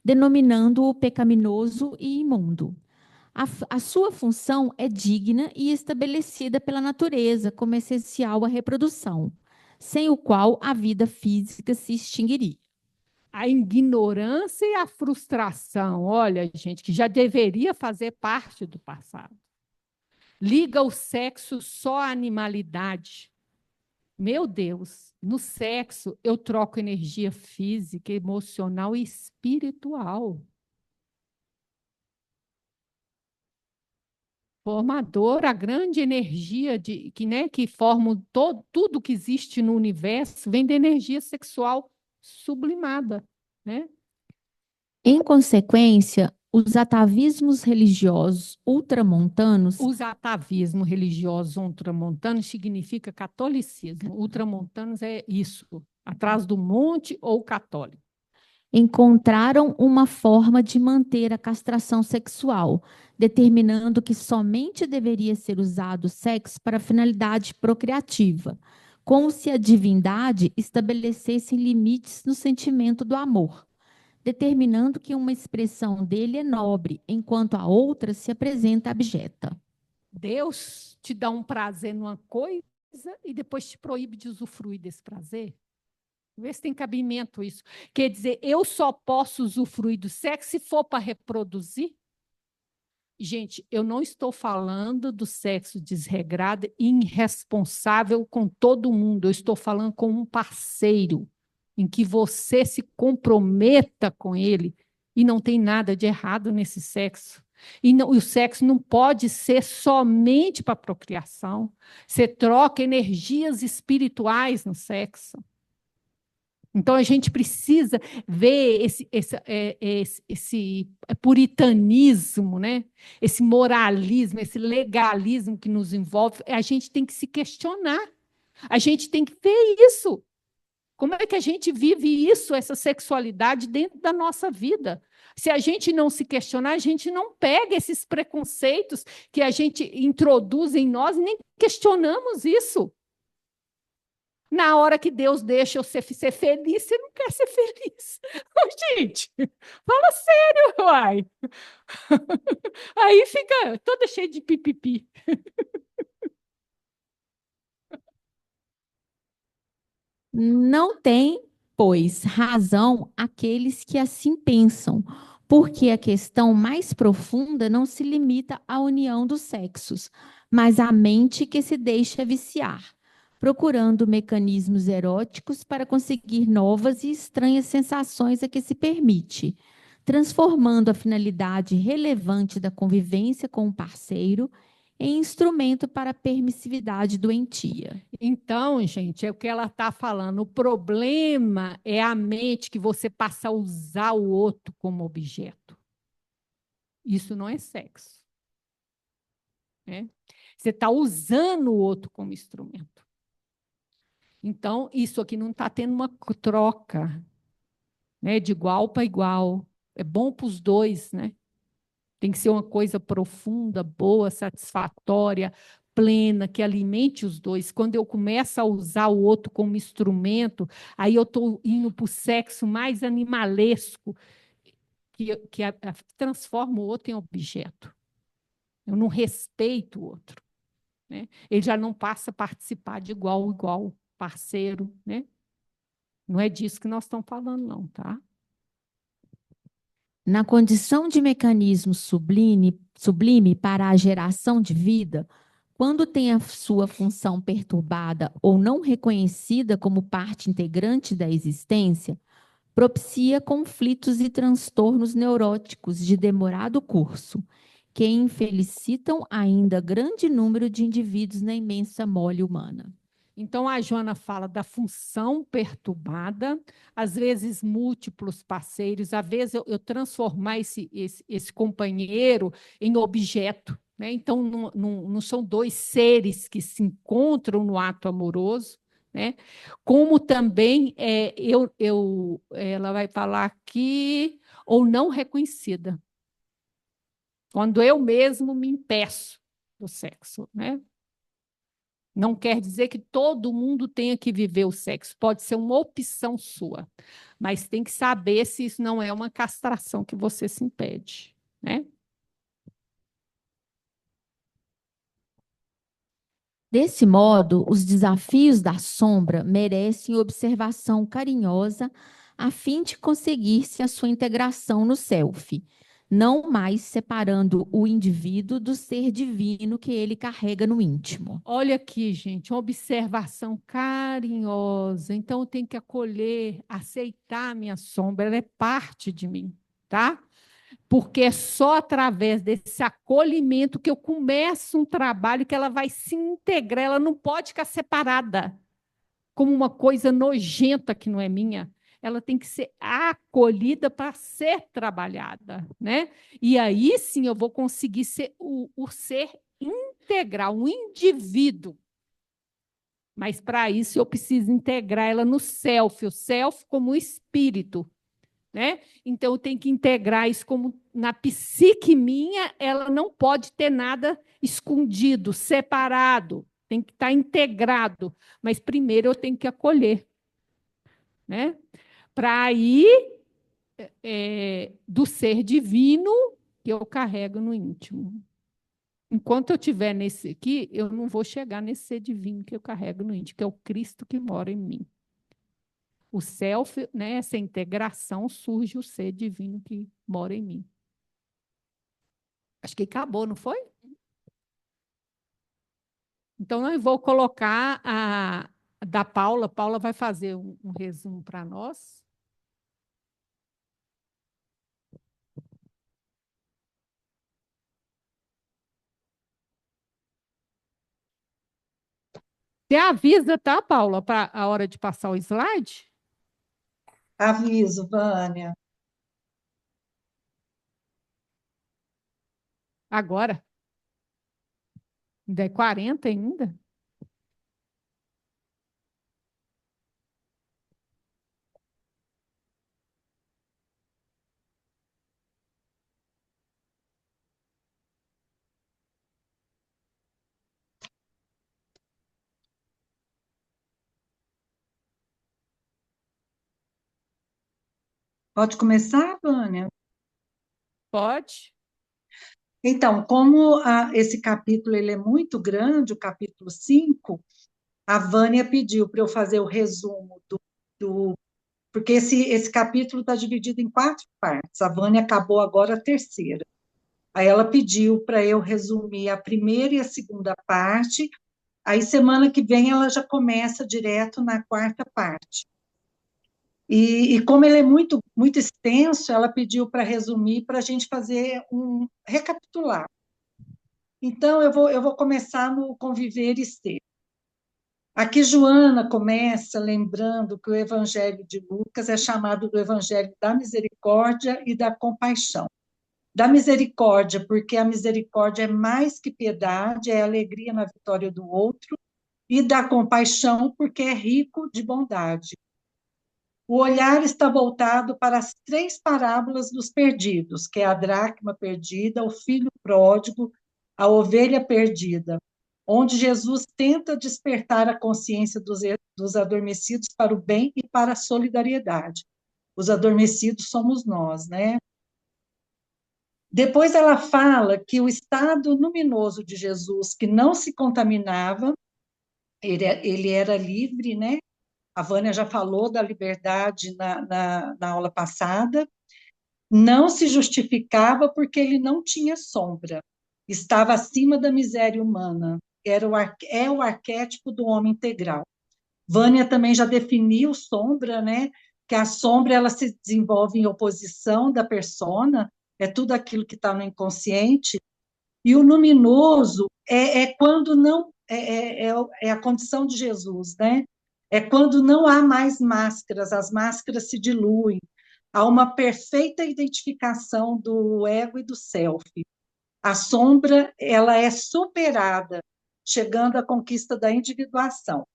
denominando-o pecaminoso e imundo. A sua função é digna e estabelecida pela natureza como essencial à reprodução, sem o qual a vida física se extinguiria. A ignorância e a frustração, olha, gente, que já deveria fazer parte do passado. Liga o sexo só à animalidade. Meu Deus, no sexo eu troco energia física, emocional e espiritual. Formador, a grande energia que forma tudo que existe no universo, vem da energia sexual sublimada, né? Em consequência, os atavismos religiosos ultramontanos... Os atavismos religiosos ultramontanos significa catolicismo. Ultramontanos é isso, atrás do monte ou católico. Encontraram uma forma de manter a castração sexual, determinando que somente deveria ser usado o sexo para finalidade procriativa, como se a divindade estabelecesse limites no sentimento do amor, determinando que uma expressão dele é nobre, enquanto a outra se apresenta abjeta. Deus te dá um prazer numa coisa e depois te proíbe de usufruir desse prazer? Vê se tem cabimento isso. Quer dizer, eu só posso usufruir do sexo se for para reproduzir? Gente, eu não estou falando do sexo desregrado e irresponsável com todo mundo. Eu estou falando com um parceiro em que você se comprometa com ele e não tem nada de errado nesse sexo. E o sexo não pode ser somente para procriação. Você troca energias espirituais no sexo. Então, a gente precisa ver esse puritanismo, né? Esse moralismo, esse legalismo que nos envolve. A gente tem que se questionar. A gente tem que ver isso. Como é que a gente vive isso, essa sexualidade, dentro da nossa vida? Se a gente não se questionar, a gente não pega esses preconceitos que a gente introduz em nós e nem questionamos isso. Na hora que Deus deixa você ser feliz, você não quer ser feliz. Ô, gente, fala sério, uai. Aí fica toda cheia de pipipi. Não tem, pois, razão aqueles que assim pensam, porque a questão mais profunda não se limita à união dos sexos, mas à mente que se deixa viciar, procurando mecanismos eróticos para conseguir novas e estranhas sensações a que se permite, transformando a finalidade relevante da convivência com o parceiro em instrumento para a permissividade doentia. Então, gente, é o que ela está falando. O problema é a mente que você passa a usar o outro como objeto. Isso não é sexo. Né? Você está usando o outro como instrumento. Então, isso aqui não está tendo uma troca, né, de igual para igual. É bom para os dois, né? Tem que ser uma coisa profunda, boa, satisfatória, plena, que alimente os dois. Quando eu começo a usar o outro como instrumento, aí eu estou indo para o sexo mais animalesco, que transforma o outro em objeto. Eu não respeito o outro. Né? Ele já não passa a participar de igual a igual, parceiro. Né? Não é disso que nós estamos falando, não, tá? Na condição de mecanismo sublime para a geração de vida, quando tem a sua função perturbada ou não reconhecida como parte integrante da existência, propicia conflitos e transtornos neuróticos de demorado curso, que infelicitam ainda grande número de indivíduos na imensa mole humana. Então, a Joana fala da função perturbada, às vezes múltiplos parceiros, às vezes eu transformar esse companheiro em objeto, né? Então, não são dois seres que se encontram no ato amoroso, né? Como também ela vai falar aqui, ou não reconhecida, quando eu mesmo me impeço do sexo, né? Não quer dizer que todo mundo tenha que viver o sexo, pode ser uma opção sua, mas tem que saber se isso não é uma castração que você se impede, né? Desse modo, os desafios da sombra merecem observação carinhosa a fim de conseguir-se a sua integração no self, não mais separando o indivíduo do ser divino que ele carrega no íntimo. Olha aqui, gente, uma observação carinhosa. Então, eu tenho que acolher, aceitar a minha sombra, ela é parte de mim, tá? Porque é só através desse acolhimento que eu começo um trabalho que ela vai se integrar, ela não pode ficar separada como uma coisa nojenta que não é minha. Ela tem que ser acolhida para ser trabalhada, né? E aí sim eu vou conseguir ser o ser integral, um indivíduo. Mas para isso eu preciso integrar ela no self, o self como espírito, né? Então eu tenho que integrar isso como na psique minha, ela não pode ter nada escondido, separado, tem que estar integrado, mas primeiro eu tenho que acolher, né? Para aí do ser divino que eu carrego no íntimo. Enquanto eu estiver nesse aqui, eu não vou chegar nesse ser divino que eu carrego no íntimo, que é o Cristo que mora em mim. O self, né, essa integração, surge o ser divino que mora em mim. Acho que acabou, não foi? Então, eu vou colocar a da Paula. Paula vai fazer um resumo para nós. Você avisa, tá, Paula, para a hora de passar o slide? Aviso, Vânia. Agora. Ainda é 40 ainda? Pode começar, Vânia? Pode. Então, como esse capítulo ele é muito grande, o capítulo 5, a Vânia pediu para eu fazer o resumo porque esse capítulo está dividido em 4 partes. A Vânia acabou agora a terceira. Aí ela pediu para eu resumir a primeira e a segunda parte. Aí semana que vem ela já começa direto na 4ª parte. E como ele é muito, muito extenso, ela pediu para resumir, para a gente fazer recapitular. Então, eu vou começar no conviver e ser. Aqui, Joana começa lembrando que o Evangelho de Lucas é chamado do Evangelho da misericórdia e da compaixão. Da misericórdia, porque a misericórdia é mais que piedade, é alegria na vitória do outro, e da compaixão, porque é rico de bondade. O olhar está voltado para as 3 parábolas dos perdidos, que é a dracma perdida, o filho pródigo, a ovelha perdida, onde Jesus tenta despertar a consciência dos adormecidos para o bem e para a solidariedade. Os adormecidos somos nós, né? Depois ela fala que o estado luminoso de Jesus, que não se contaminava, ele era livre, né? A Vânia já falou da liberdade na aula passada, não se justificava porque ele não tinha sombra, estava acima da miséria humana, é o arquétipo do homem integral. Vânia também já definiu sombra, né? Que a sombra ela se desenvolve em oposição da persona, é tudo aquilo que está no inconsciente, E o luminoso é quando não é a condição de Jesus, né? É quando não há mais máscaras, as máscaras se diluem, há uma perfeita identificação do ego e do self. A sombra, ela é superada, chegando à conquista da individuação.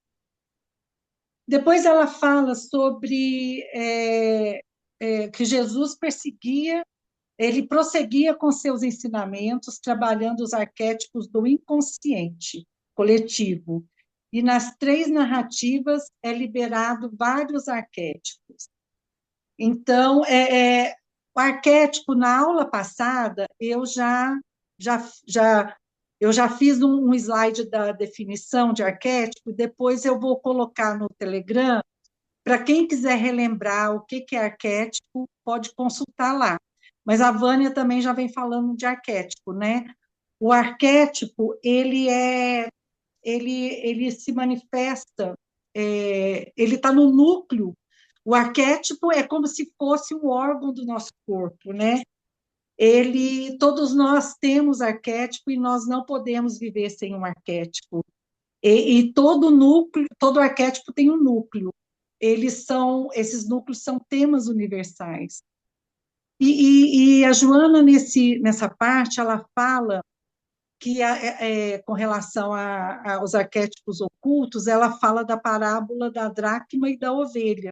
Depois ela fala sobre que Jesus perseguia, ele prosseguia com seus ensinamentos, trabalhando os arquétipos do inconsciente coletivo. E nas 3 narrativas é liberado vários arquétipos. Então, o arquétipo, na aula passada, eu já fiz um slide da definição de arquétipo, depois eu vou colocar no Telegram, para quem quiser relembrar o que é arquétipo, pode consultar lá. Mas a Vânia também já vem falando de arquétipo, né? O arquétipo, ele se manifesta, ele está no núcleo. O arquétipo é como se fosse um órgão do nosso corpo, né? Todos nós temos arquétipo e nós não podemos viver sem um arquétipo. E todo núcleo, todo arquétipo tem um núcleo. Esses núcleos são temas universais. E a Joana, nessa parte, ela fala que, com relação aos arquétipos ocultos, ela fala da parábola da dracma e da ovelha.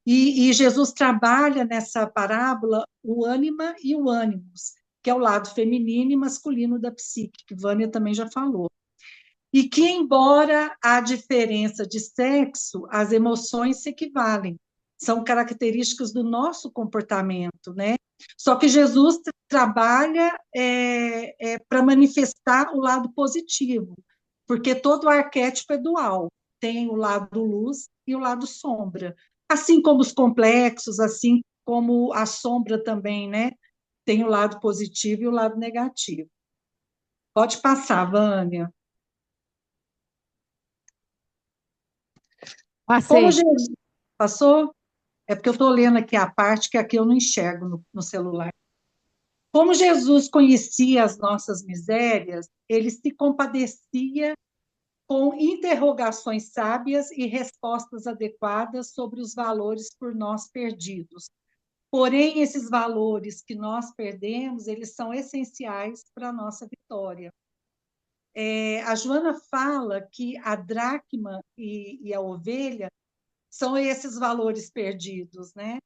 E Jesus trabalha nessa parábola o ânima e o ânimos, que é o lado feminino e masculino da psique, que Vânia também já falou. E que, embora há diferença de sexo, as emoções se equivalem, são características do nosso comportamento, né? Só que Jesus trabalha para manifestar o lado positivo, porque todo arquétipo é dual, tem o lado luz e o lado sombra, assim como os complexos, assim como a sombra também, né? Tem o lado positivo e o lado negativo. Pode passar, Vânia. Passei. Passou? É porque eu estou lendo aqui a parte que aqui eu não enxergo no celular. Como Jesus conhecia as nossas misérias, ele se compadecia com interrogações sábias e respostas adequadas sobre os valores por nós perdidos. Porém, esses valores que nós perdemos, eles são essenciais para a nossa vitória. A Joana fala que a dracma e a ovelha são esses valores perdidos, né?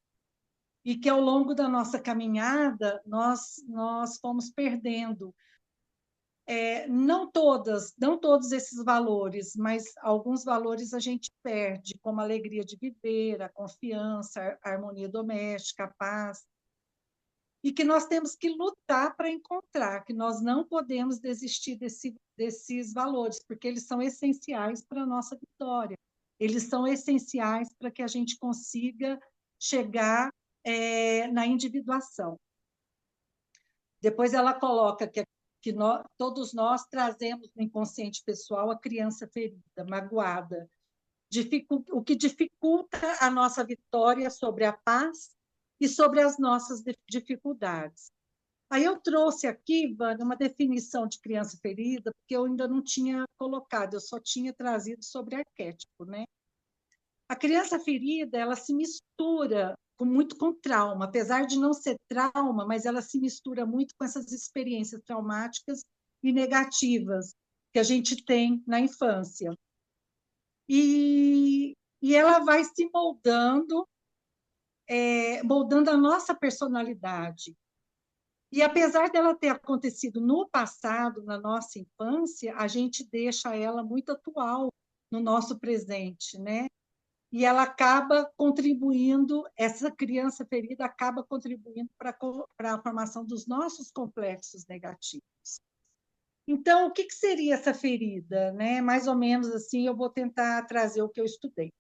E que ao longo da nossa caminhada nós fomos perdendo. Não todos esses valores, mas alguns valores a gente perde, como a alegria de viver, a confiança, a harmonia doméstica, a paz. E que nós temos que lutar para encontrar, que nós não podemos desistir desses valores, porque eles são essenciais para a nossa vitória. Eles são essenciais para que a gente consiga chegar na individuação. Depois ela coloca que todos nós trazemos no inconsciente pessoal a criança ferida, magoada, o que dificulta a nossa vitória sobre a paz e sobre as nossas dificuldades. Aí eu trouxe aqui, Vânia, uma definição de criança ferida, porque eu ainda não tinha colocado, eu só tinha trazido sobre arquétipo, né? A criança ferida, ela se mistura muito com trauma, apesar de não ser trauma, mas ela se mistura muito com essas experiências traumáticas e negativas que a gente tem na infância. E ela vai se moldando a nossa personalidade. E apesar dela ter acontecido no passado, na nossa infância, a gente deixa ela muito atual no nosso presente, né? E ela acaba contribuindo, essa criança ferida acaba contribuindo para a formação dos nossos complexos negativos. Então, o que seria essa ferida, né? Mais ou menos assim, eu vou tentar trazer o que eu estudei.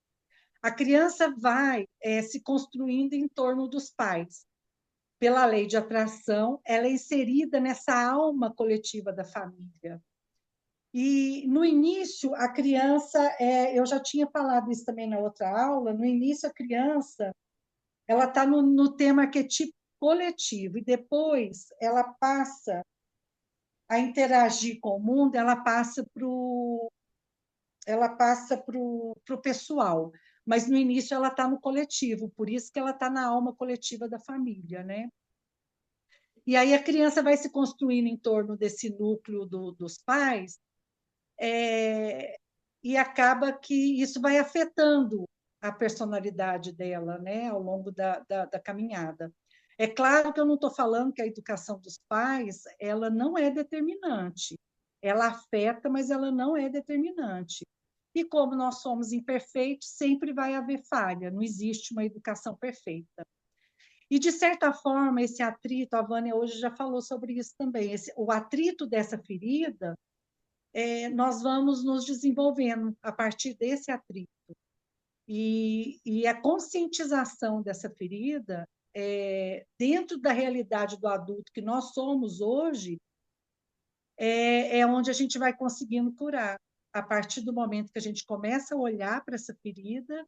A criança vai se construindo em torno dos pais. Pela lei de atração, ela é inserida nessa alma coletiva da família. E, no início, a criança, eu já tinha falado isso também na outra aula, no início, a criança ela está no tema arquetípico coletivo, e depois ela passa a interagir com o mundo, ela passa para o pessoal, mas no início ela está no coletivo, por isso que ela está na alma coletiva da família, né? E aí a criança vai se construindo em torno desse núcleo dos pais, e acaba que isso vai afetando a personalidade dela, né, ao longo da caminhada. É claro que eu não estou falando que a educação dos pais ela não é determinante. Ela afeta, mas ela não é determinante. E como nós somos imperfeitos, sempre vai haver falha, não existe uma educação perfeita. E, de certa forma, esse atrito, a Vânia hoje já falou sobre isso também, o atrito dessa ferida, nós vamos nos desenvolvendo a partir desse atrito. E a conscientização dessa ferida, dentro da realidade do adulto que nós somos hoje, é onde a gente vai conseguindo curar. A partir do momento que a gente começa a olhar para essa ferida,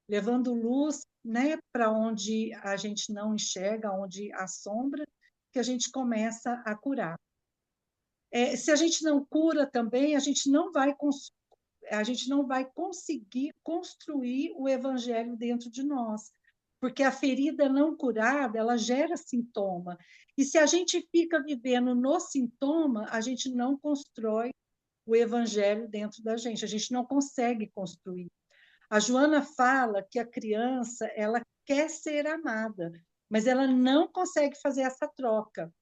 levando luz, né, para onde a gente não enxerga, onde há sombra, que a gente começa a curar. Se a gente não cura também, a gente não vai conseguir construir o evangelho dentro de nós, porque a ferida não curada, ela gera sintoma. E se a gente fica vivendo no sintoma, a gente não constrói o evangelho dentro da gente, a gente não consegue construir. A Joana fala que a criança, ela quer ser amada, mas ela não consegue fazer essa troca.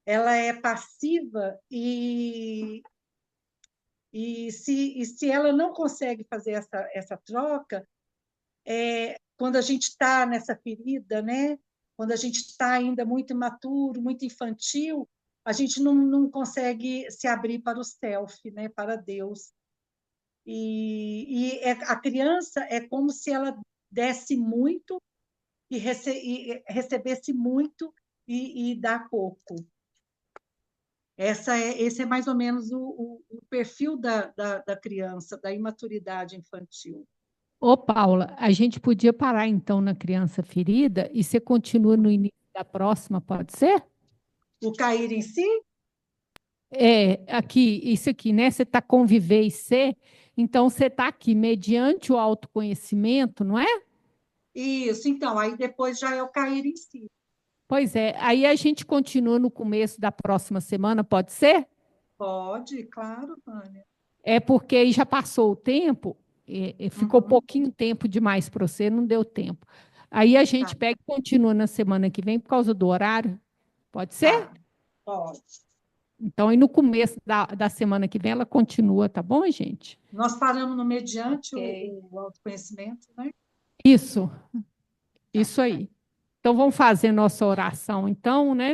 Ela é passiva e se ela não consegue fazer essa troca, quando a gente está nessa ferida, né? Quando a gente está ainda muito imaturo, muito infantil, a gente não consegue se abrir para o self, né? Para Deus. A criança é como se ela desse muito e recebesse muito e dá pouco. Esse é mais ou menos o perfil da criança, da imaturidade infantil. Ô, Paula, a gente podia parar então na criança ferida e você continua no início da próxima, pode ser? O cair em si? Isso aqui, né? Você está conviver e ser, então você está aqui mediante o autoconhecimento, não é? Isso, então, aí depois já é o cair em si. Pois é, aí a gente continua no começo da próxima semana, pode ser? Pode, claro, Vânia. É porque aí já passou o tempo, ficou pouquinho tempo demais para você, não deu tempo. Aí a gente pega e continua na semana que vem por causa do horário, pode ser? Pode. Então, aí no começo da semana que vem ela continua, tá bom, gente? Nós paramos no mediante o autoconhecimento, né? Isso aí. Então, vamos fazer nossa oração, então, né?